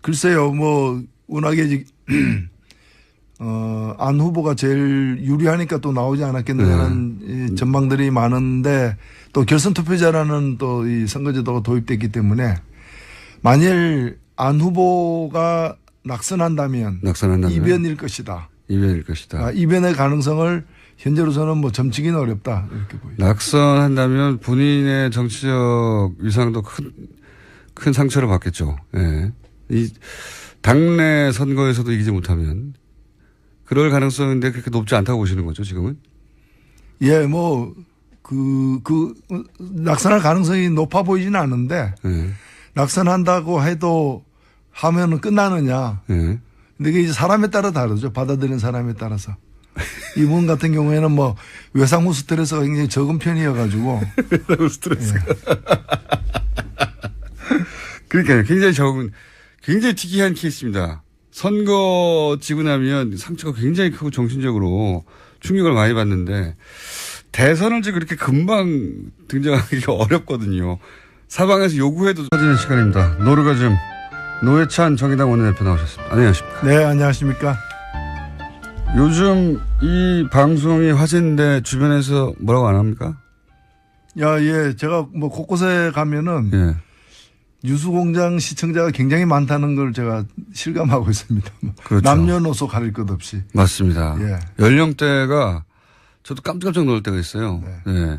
글쎄요, 뭐 워낙에 안 후보가 제일 유리하니까 또 나오지 않았겠느냐는 이 전망들이 많은데 또 결선 투표자라는 또 이 선거제도가 도입됐기 때문에 만일 안 후보가 낙선한다면 이변일 것이다. 이변일 것이다. 이변의 가능성을 현재로서는 뭐 점치기는 어렵다 이렇게 보입니다. 낙선한다면 본인의 정치적 위상도 큰 상처를 받겠죠. 예. 이 당내 선거에서도 이기지 못하면 그럴 가능성인데 그렇게 높지 않다고 보시는 거죠, 지금은? 예, 뭐 낙선할 가능성이 높아 보이지는 않은데 예. 낙선한다고 해도 하면은 끝나느냐. 예. 근데 이게 이제 사람에 따라 다르죠. 받아들이는 사람에 따라서. 이분 같은 경우에는 뭐 외상후 스트레스가 굉장히 적은 편이어가지고. 외상후 스트레스가. 예. 그러니까 굉장히 특이한 케이스입니다. 선거 지고 나면 상처가 굉장히 크고 정신적으로 충격을 많이 받는데 대선을 지금 그렇게 금방 등장하기가 어렵거든요. 사방에서 요구해도 터지는 시간입니다. 노르가즘 노회찬 정의당 원내대표 나오셨습니다. 안녕하십니까? 네, 안녕하십니까? 요즘 이 방송이 화제인데 주변에서 뭐라고 안 합니까? 예. 제가 뭐 곳곳에 가면은 예. 유수공장 시청자가 굉장히 많다는 걸 제가 실감하고 있습니다. 그렇죠. 남녀노소 가릴 것 없이. 맞습니다. 예. 연령대가 저도 깜짝깜짝 놀랄 때가 있어요. 네. 네.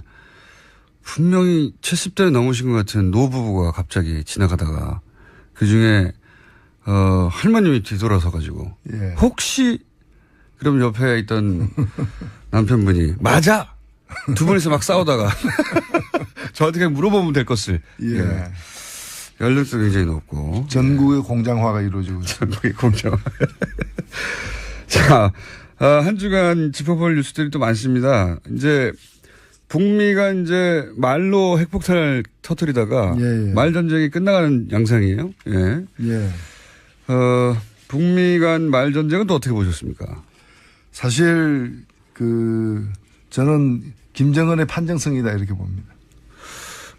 분명히 70대를 넘으신 것 같은 노부부가 갑자기 지나가다가 그중에 할머님이 뒤돌아서 가지고 예. 혹시 그럼 옆에 있던 남편분이 맞아! 두 분이서 막 싸우다가 저한테 그냥 물어보면 될 것을. 예. 예. 연령도 굉장히 높고. 전국의 공장화가 이루어지고 있습니다. 전국의 공장화. 자, 한 주간 짚어볼 뉴스들이 또 많습니다. 이제 북미가 이제 말로 핵폭탄을 터뜨리다가 예. 말 전쟁이 끝나가는 양상이에요. 예. 예. 북미 간 말 전쟁은 또 어떻게 보셨습니까? 사실 저는 김정은의 판정성이다 이렇게 봅니다.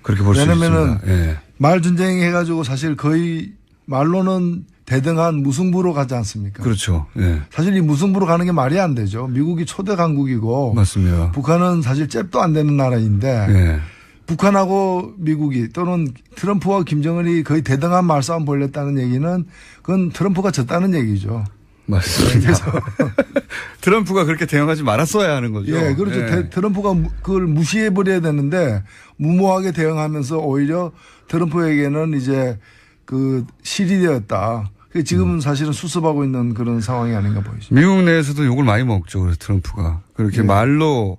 그렇게 볼 수 있습니다. 왜냐면은 예. 말 전쟁 해가지고 사실 거의 말로는 대등한 무승부로 가지 않습니까? 그렇죠. 예. 사실 이 무승부로 가는 게 말이 안 되죠. 미국이 초대 강국이고 맞습니다. 북한은 사실 잽도 안 되는 나라인데 예. 북한하고 미국이 또는 트럼프와 김정은이 거의 대등한 말싸움 벌였다는 얘기는 그건 트럼프가 졌다는 얘기죠. 맞습니다. 트럼프가 그렇게 대응하지 말았어야 하는 거죠. 예, 그렇죠. 예. 트럼프가 그걸 무시해버려야 되는데 무모하게 대응하면서 오히려 트럼프에게는 이제 실이 되었다. 지금은 사실은 수습하고 있는 그런 상황이 아닌가 보이죠. 미국 내에서도 욕을 많이 먹죠. 그래서 트럼프가. 그렇게 예. 말로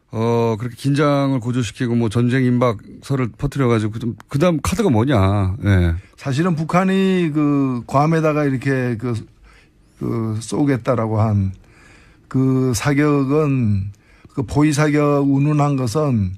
그렇게 긴장을 고조시키고 뭐 전쟁 임박설을 퍼뜨려가지고 그다음 카드가 뭐냐. 예. 사실은 북한이 괌에다가 이렇게 쏘겠다라고 한 사격은 포위 사격 운운한 것은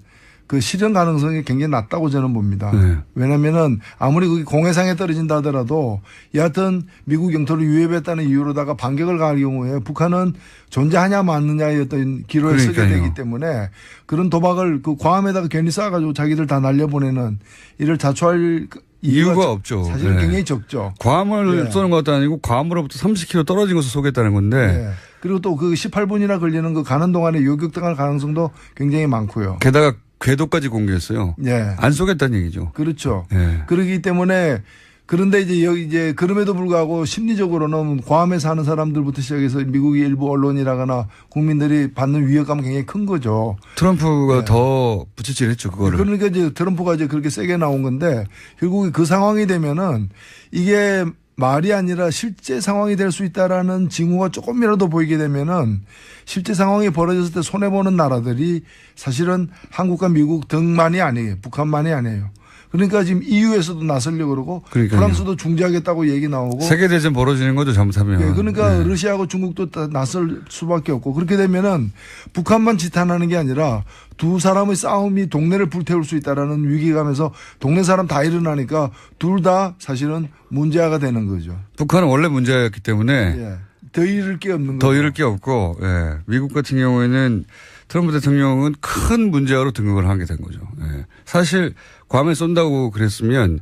실현 가능성이 굉장히 낮다고 저는 봅니다. 네. 왜냐면은 아무리 그게 공해상에 떨어진다 하더라도 여하튼 미국 영토를 위협했다는 이유로다가 반격을 가할 경우에 북한은 존재하냐 마느냐의 어떤 기로에 서게 되기 때문에 그런 도박을 괌에다가 괜히 쏴가지고 자기들 다 날려보내는 이를 자초할 이유가 없죠. 사실은 네. 굉장히 적죠. 괌을 네. 쏘는 것도 아니고 괌으로부터 30km 떨어진 곳을 쏘겠다는 건데. 네. 그리고 또 18분이나 걸리는 가는 동안에 요격당할 가능성도 굉장히 많고요. 게다가 궤도까지 공개했어요. 예. 안 쏘겠다는 얘기죠. 그렇죠. 예. 그러기 때문에 그런데 이제 그럼에도 불구하고 심리적으로는 괌에 사는 사람들부터 시작해서 미국의 일부 언론이라거나 국민들이 받는 위협감은 굉장히 큰 거죠. 트럼프가 더 부채질했죠, 그거를. 그러니까 이제 트럼프가 이제 그렇게 세게 나온 건데 결국 그 상황이 되면은 이게 말이 아니라 실제 상황이 될 수 있다라는 징후가 조금이라도 보이게 되면은 실제 상황이 벌어졌을 때 손해보는 나라들이 사실은 한국과 미국 등만이 아니에요. 북한만이 아니에요. 그러니까 지금 EU에서도 나서려고 그러고 그러니까요. 프랑스도 중재하겠다고 얘기 나오고. 세계대전 벌어지는 거죠, 잘못하면. 예, 그러니까 러시아하고 중국도 다 나설 수밖에 없고 그렇게 되면은 북한만 지탄하는 게 아니라 두 사람의 싸움이 동네를 불태울 수 있다라는 위기감에서 동네 사람 다 일어나니까 둘 다 사실은 문제아가 되는 거죠. 북한은 원래 문제였기 때문에 예. 더 잃을 게 없는 더 거죠. 잃을 게 없고, 예. 미국 같은 경우에는 트럼프 대통령은 큰 문제로 등극을 하게 된 거죠. 예. 사실 괌에 쏜다고 그랬으면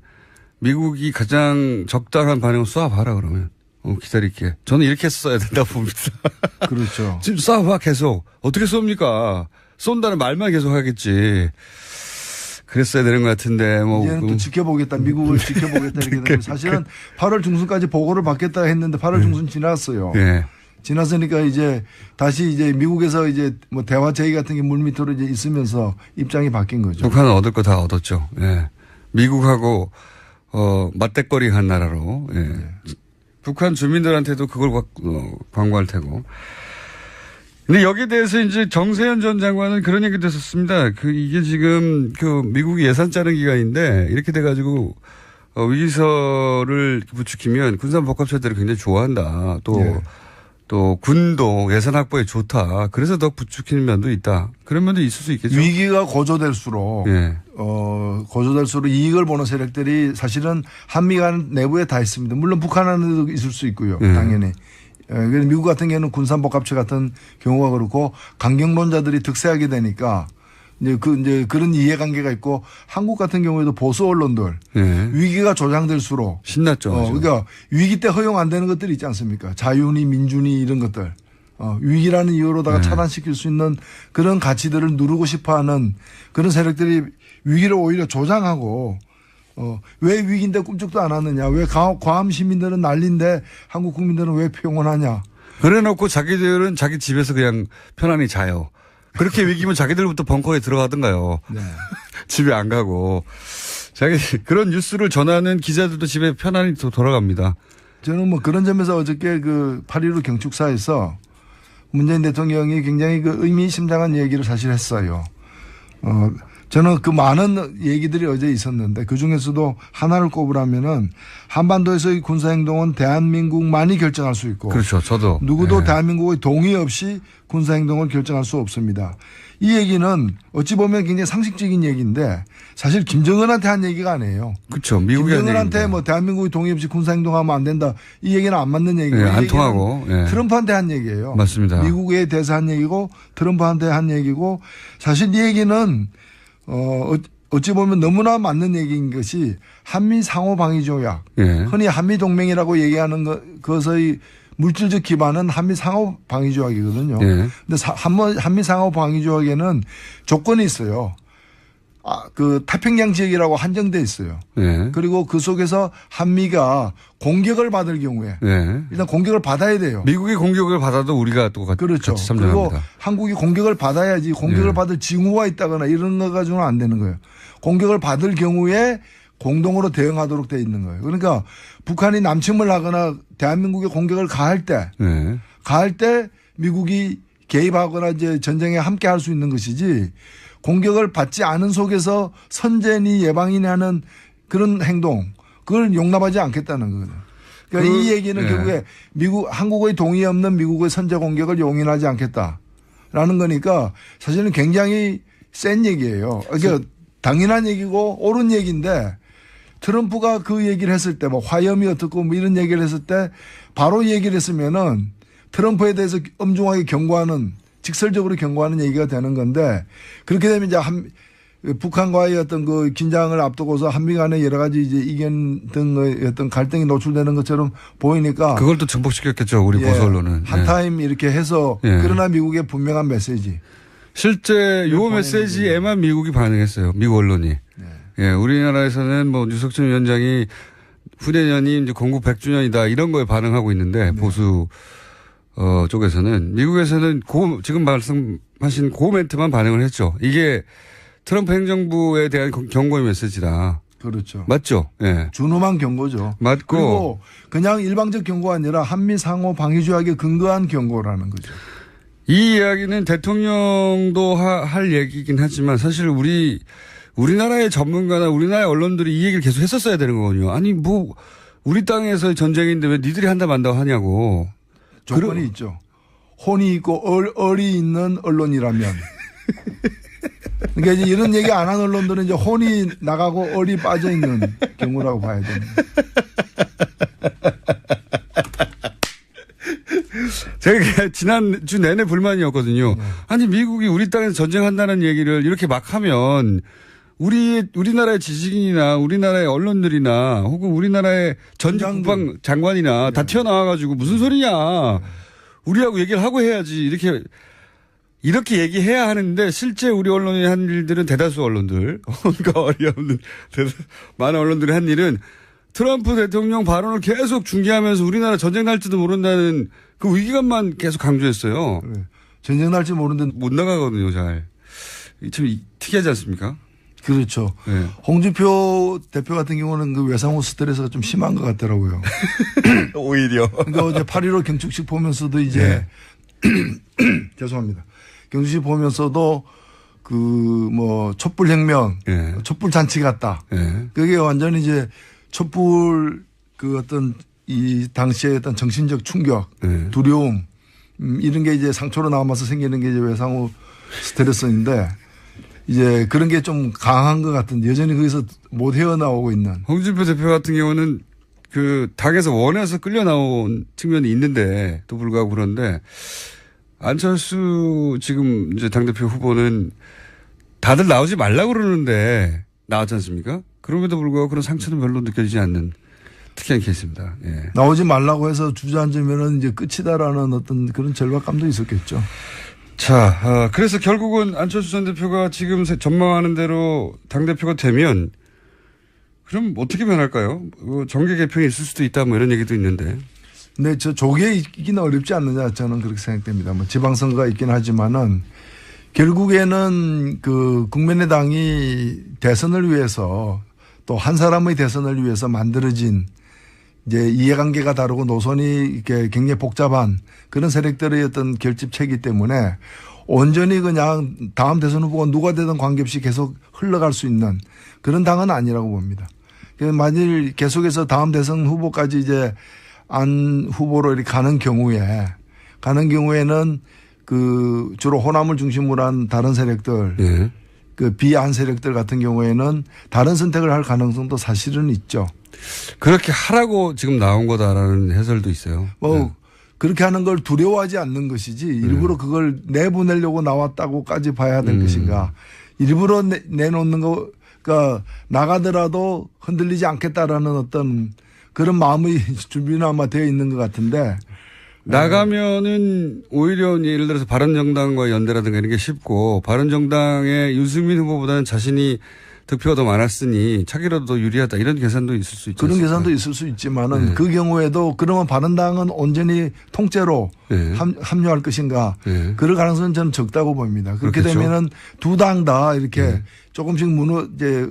미국이 가장 적당한 반응을 쏴봐라 그러면. 기다릴게. 저는 이렇게 써야 된다고 봅니다. 그렇죠. 지금 쏴봐 계속. 어떻게 쏩니까? 쏜다는 말만 계속 하겠지. 그랬어야 되는 것 같은데 뭐. 이제는 또 지켜보겠다. 미국을 지켜보겠다 이렇게 되고 사실은 8월 중순까지 보고를 받겠다 했는데 8월 중순 지났어요. 예. 지났으니까 이제 다시 이제 미국에서 이제 뭐 대화 제의 같은 게 물밑으로 이제 있으면서 입장이 바뀐 거죠. 북한은 얻을 거 다 얻었죠. 예. 미국하고 맞대거리 한 나라로. 예. 북한 주민들한테도 그걸 광고할 테고. 근데 여기에 대해서 이제 정세현 전 장관은 그런 얘기도 했었습니다. 이게 지금 미국이 예산 짜는 기간인데 이렇게 돼가지고 위기설을 부추기면 군산복합체들이 굉장히 좋아한다. 또 군도 예산 확보에 좋다. 그래서 더 부추기는 면도 있다. 그런 면도 있을 수 있겠죠. 위기가 고조될수록 예. 고조될수록 이익을 보는 세력들이 사실은 한미 간 내부에 다 있습니다. 물론 북한 안에도 있을 수 있고요. 예. 당연히. 그래서 미국 같은 경우는 군산복합체 같은 경우가 그렇고 강경론자들이 득세하게 되니까 이제 그런 이해관계가 있고 한국 같은 경우에도 보수 언론들 예. 위기가 조장될수록 신났죠. 그러니까 위기 때 허용 안 되는 것들이 있지 않습니까? 자유니 민주니 이런 것들. 위기라는 이유로다가 차단시킬 수 있는 그런 가치들을 누르고 싶어 하는 그런 세력들이 위기를 오히려 조장하고 왜 위기인데 꿈쩍도 안 하느냐. 왜 괌 시민들은 난리인데 한국 국민들은 왜 평온하냐. 그래 놓고 자기들은 자기 집에서 그냥 편안히 자요. 그렇게 위기면 자기들부터 벙커에 들어가든가요. 네. 집에 안 가고. 그런 뉴스를 전하는 기자들도 집에 편안히 돌아갑니다. 저는 뭐 그런 점에서 어저께 8.15 경축사에서 문재인 대통령이 굉장히 의미심장한 얘기를 사실 했어요. 저는 많은 얘기들이 어제 있었는데 그 중에서도 하나를 꼽으라면은 한반도에서의 군사행동은 대한민국만이 결정할 수 있고. 그렇죠. 저도. 누구도 대한민국의 동의 없이 군사행동을 결정할 수 없습니다. 이 얘기는 어찌 보면 굉장히 상식적인 얘기인데 사실 김정은한테 한 얘기가 아니에요. 그렇죠. 미국이 김정은한테 뭐 대한민국의 동의 없이 군사행동하면 안 된다. 이 얘기는 안 맞는 얘기고. 안 통하고. 트럼프한테 한 얘기예요. 맞습니다. 미국에 대해서 한 얘기고 트럼프한테 한 얘기고 사실 이 얘기는 어찌 보면 너무나 맞는 얘기인 것이 한미 상호 방위 조약. 흔히 한미 동맹이라고 얘기하는 그것의 물질적 기반은 한미 상호 방위 조약이거든요. 근데 한미 상호 방위 조약에는 조건이 있어요. 태평양 지역이라고 한정돼 있어요. 그리고 그 속에서 한미가 공격을 받을 경우에 일단 공격을 받아야 돼요. 미국이 공격을 받아도 우리가 또 그렇죠. 같이 참전합니다. 그리고 한국이 공격을 받아야지 공격을 받을 징후가 있다거나 이런 거 가지고는 안 되는 거예요. 공격을 받을 경우에 공동으로 대응하도록 돼 있는 거예요. 그러니까 북한이 남침을 하거나 대한민국에 공격을 가할 때 미국이 개입하거나 이제 전쟁에 함께 할 수 있는 것이지 공격을 받지 않은 속에서 선제니 예방이니 하는 그런 행동 그걸 용납하지 않겠다는 거거든요. 그러니까 이 얘기는 결국에 한국의 동의 없는 미국의 선제 공격을 용인하지 않겠다라는 거니까 사실은 굉장히 센 얘기예요. 그러니까 당연한 얘기고 옳은 얘기인데 트럼프가 그 얘기를 했을 때 뭐 화염이 어떻고 뭐 이런 얘기를 했을 때 바로 얘기를 했으면은 트럼프에 대해서 엄중하게 경고하는 직설적으로 경고하는 얘기가 되는 건데 그렇게 되면 이제 북한과의 어떤 긴장을 앞두고서 한미 간의 여러 가지 이제 이견 등의 어떤 갈등이 노출되는 것처럼 보이니까 그걸 또 증폭시켰겠죠. 우리 보수 언론은. 한 타임 이렇게 해서 그러나 미국의 분명한 메시지. 실제 요 메시지에만 미국이 반응했어요. 미국 언론이. 우리나라에서는 뭐 유석준 위원장이 후대년이 이제 건국 100주년이다 이런 거에 반응하고 있는데 보수 쪽에서는 미국에서는 지금 말씀하신 그 멘트만 반응을 했죠. 이게 트럼프 행정부에 대한 경고의 메시지다. 그렇죠. 맞죠? 준엄한 경고죠. 맞고. 그리고 그냥 일방적 경고가 아니라 한미 상호 방위 조약에 근거한 경고라는 거죠. 이 이야기는 대통령도 할 얘기긴 하지만 사실 우리 우리나라의 전문가나 우리나라의 언론들이 이 얘기를 계속 했었어야 되는 거거든요. 아니 뭐 우리 땅에서의 전쟁인데 왜 니들이 한다 만다고 하냐고. 조건이 있죠. 혼이 있고 얼이 있는 언론이라면. 그러니까 이제 이런 얘기 안 한 언론들은 이제 혼이 나가고 얼이 빠져 있는 경우라고 봐야 됩니다. 제가 지난주 내내 불만이었거든요. 아니 미국이 우리 땅에서 전쟁한다는 얘기를 이렇게 막 하면 우리나라의 지식인이나 우리나라의 언론들이나 혹은 우리나라의 전직 국방 장관이나 다 튀어나와가지고 무슨 소리냐. 우리하고 얘기를 하고 해야지. 이렇게 얘기해야 하는데 실제 우리 언론이 한 일들은 대다수 언론들, 그러니까 어리없는 많은 언론들이 한 일은 트럼프 대통령 발언을 계속 중계하면서 우리나라 전쟁 날지도 모른다는 그 위기감만 계속 강조했어요. 네. 전쟁 날지 모르는데 못 나가거든요, 잘. 참 특이하지 않습니까? 그렇죠. 네. 홍준표 대표 같은 경우는 그 외상후 스트레스가 좀 심한 것 같더라고요. 오히려. 그러니까 어제 8.15 경축식 보면서도 이제 죄송합니다. 경축식 보면서도 그 뭐 촛불혁명, 촛불 잔치 같다. 그게 완전히 이제 촛불 그 어떤 이 당시의 어떤 정신적 충격, 두려움 이런 게 이제 상처로 남아서 생기는 게 이제 외상후 스트레스인데 이제 그런 게 좀 강한 것 같은데 여전히 거기서 못 헤어나오고 있는. 홍준표 대표 같은 경우는 그 당에서 원해서 끌려 나온 측면이 있는데 또 불구하고 그런데 안철수 지금 이제 당대표 후보는 다들 나오지 말라고 그러는데 나왔지 않습니까? 그럼에도 불구하고 그런 상처는 별로 느껴지지 않는 특이한 케이스입니다. 예. 나오지 말라고 해서 주저앉으면 이제 끝이다라는 어떤 그런 절박감도 있었겠죠. 자, 그래서 결국은 안철수 전 대표가 지금 전망하는 대로 당대표가 되면 그럼 어떻게 변할까요? 정계 개편이 있을 수도 있다 뭐 이런 얘기도 있는데. 근데 저 조기에 있기는 어렵지 않느냐 저는 그렇게 생각됩니다. 뭐 지방선거가 있긴 하지만은 결국에는 그 국민의당이 대선을 위해서 또 한 사람의 대선을 위해서 만들어진 이제 이해관계가 다르고 노선이 이렇게 굉장히 복잡한 그런 세력들의 어떤 결집체이기 때문에 온전히 그냥 다음 대선 후보가 누가 되든 관계없이 계속 흘러갈 수 있는 그런 당은 아니라고 봅니다. 만일 계속해서 다음 대선 후보까지 이제 안 후보로 이렇게 가는 경우에는 그 주로 호남을 중심으로 한 다른 세력들, 그 비안 세력들 같은 경우에는 다른 선택을 할 가능성도 사실은 있죠. 그렇게 하라고 지금 나온 거다라는 해설도 있어요. 뭐 그렇게 하는 걸 두려워하지 않는 것이지 일부러 그걸 내보내려고 나왔다고까지 봐야 될 것인가. 일부러 내놓는 거, 그러니까 나가더라도 흔들리지 않겠다라는 어떤 그런 마음의 준비는 아마 되어 있는 것 같은데. 나가면은 오히려 예를 들어서 바른정당과 연대라든가 이런 게 쉽고 바른정당의 유승민 후보보다는 자신이 득표가 더 많았으니 차기라도 더 유리하다 이런 계산도 있을 수 있죠. 그런 계산도 있을 수 있지만은 그 경우에도 그러면 바른당은 온전히 통째로 합류할 것인가. 그럴 가능성은 저는 적다고 봅니다. 그렇게 그렇겠죠. 되면은 두 당 다 이렇게 조금씩 이제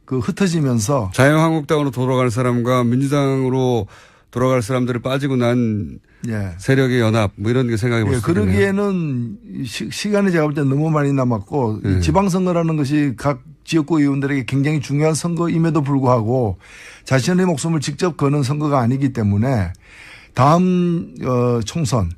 그 흩어지면서 자유한국당으로 돌아갈 사람과 민주당으로 돌아갈 사람들을 빠지고 난 세력의 연합 뭐 이런 게 생각해 볼 수 있겠네요. 그러기에는 시간이 제가 볼 때 너무 많이 남았고 지방선거라는 것이 각 지역구 의원들에게 굉장히 중요한 선거임에도 불구하고 자신의 목숨을 직접 거는 선거가 아니기 때문에 다음 총선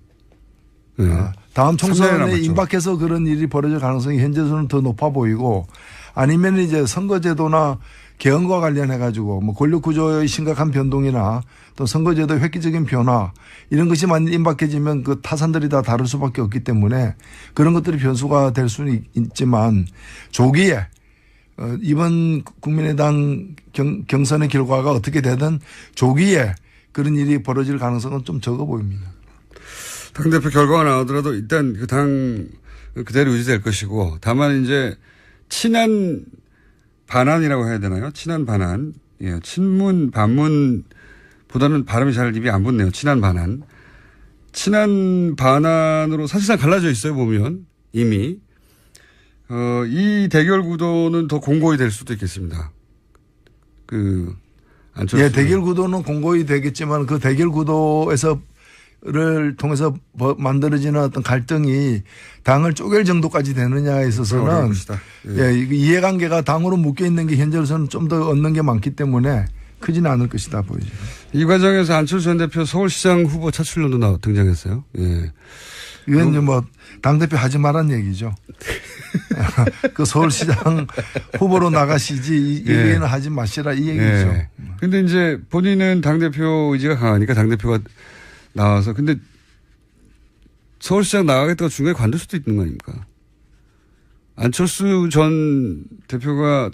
다음 총선에 임박해서 그런 일이 벌어질 가능성이 현재로는 더 높아 보이고 아니면 이제 선거제도나 개헌과 관련해 가지고 뭐 권력 구조의 심각한 변동이나 또 선거제도의 획기적인 변화 이런 것이 많이 임박해지면 그 타산들이 다 다를 수밖에 없기 때문에 그런 것들이 변수가 될 수는 있지만 조기에 이번 국민의당 경선의 결과가 어떻게 되든 조기에 그런 일이 벌어질 가능성은 좀 적어 보입니다. 당대표 결과가 나오더라도 일단 그 당 그대로 유지될 것이고 다만 이제 친한 반환이라고 해야 되나요? 친한 반환. 예, 친문, 반문보다는 발음이 잘 입이 안 붙네요. 친한 반환. 친한 반환으로 사실상 갈라져 있어요, 보면. 이미. 이 대결 구도는 더 공고히 될 수도 있겠습니다. 안철수. 예, 대결 구도는 공고히 되겠지만 그 대결 구도에서 를 통해서 만들어지는 어떤 갈등이 당을 쪼갤 정도까지 되느냐에 어려운 있어서는 것이다. 예, 이해관계가 당으로 묶여 있는 게 현재로서는 좀 더 얻는 게 많기 때문에 크지는 않을 것이다 보이죠. 이 과정에서 안철수 전 대표 서울시장 후보 차출론도 등장했어요. 예. 이건 이제 뭐 당대표 하지 말란 얘기죠. 그 서울시장 후보로 나가시지 이 얘기는 하지 마시라 이 얘기죠. 예. 근데 이제 본인은 당대표 의지가 강하니까 당대표가 나와서 근데 서울시장 나가겠다고 중간에 관둘 수도 있는 거 아닙니까? 안철수 전 대표가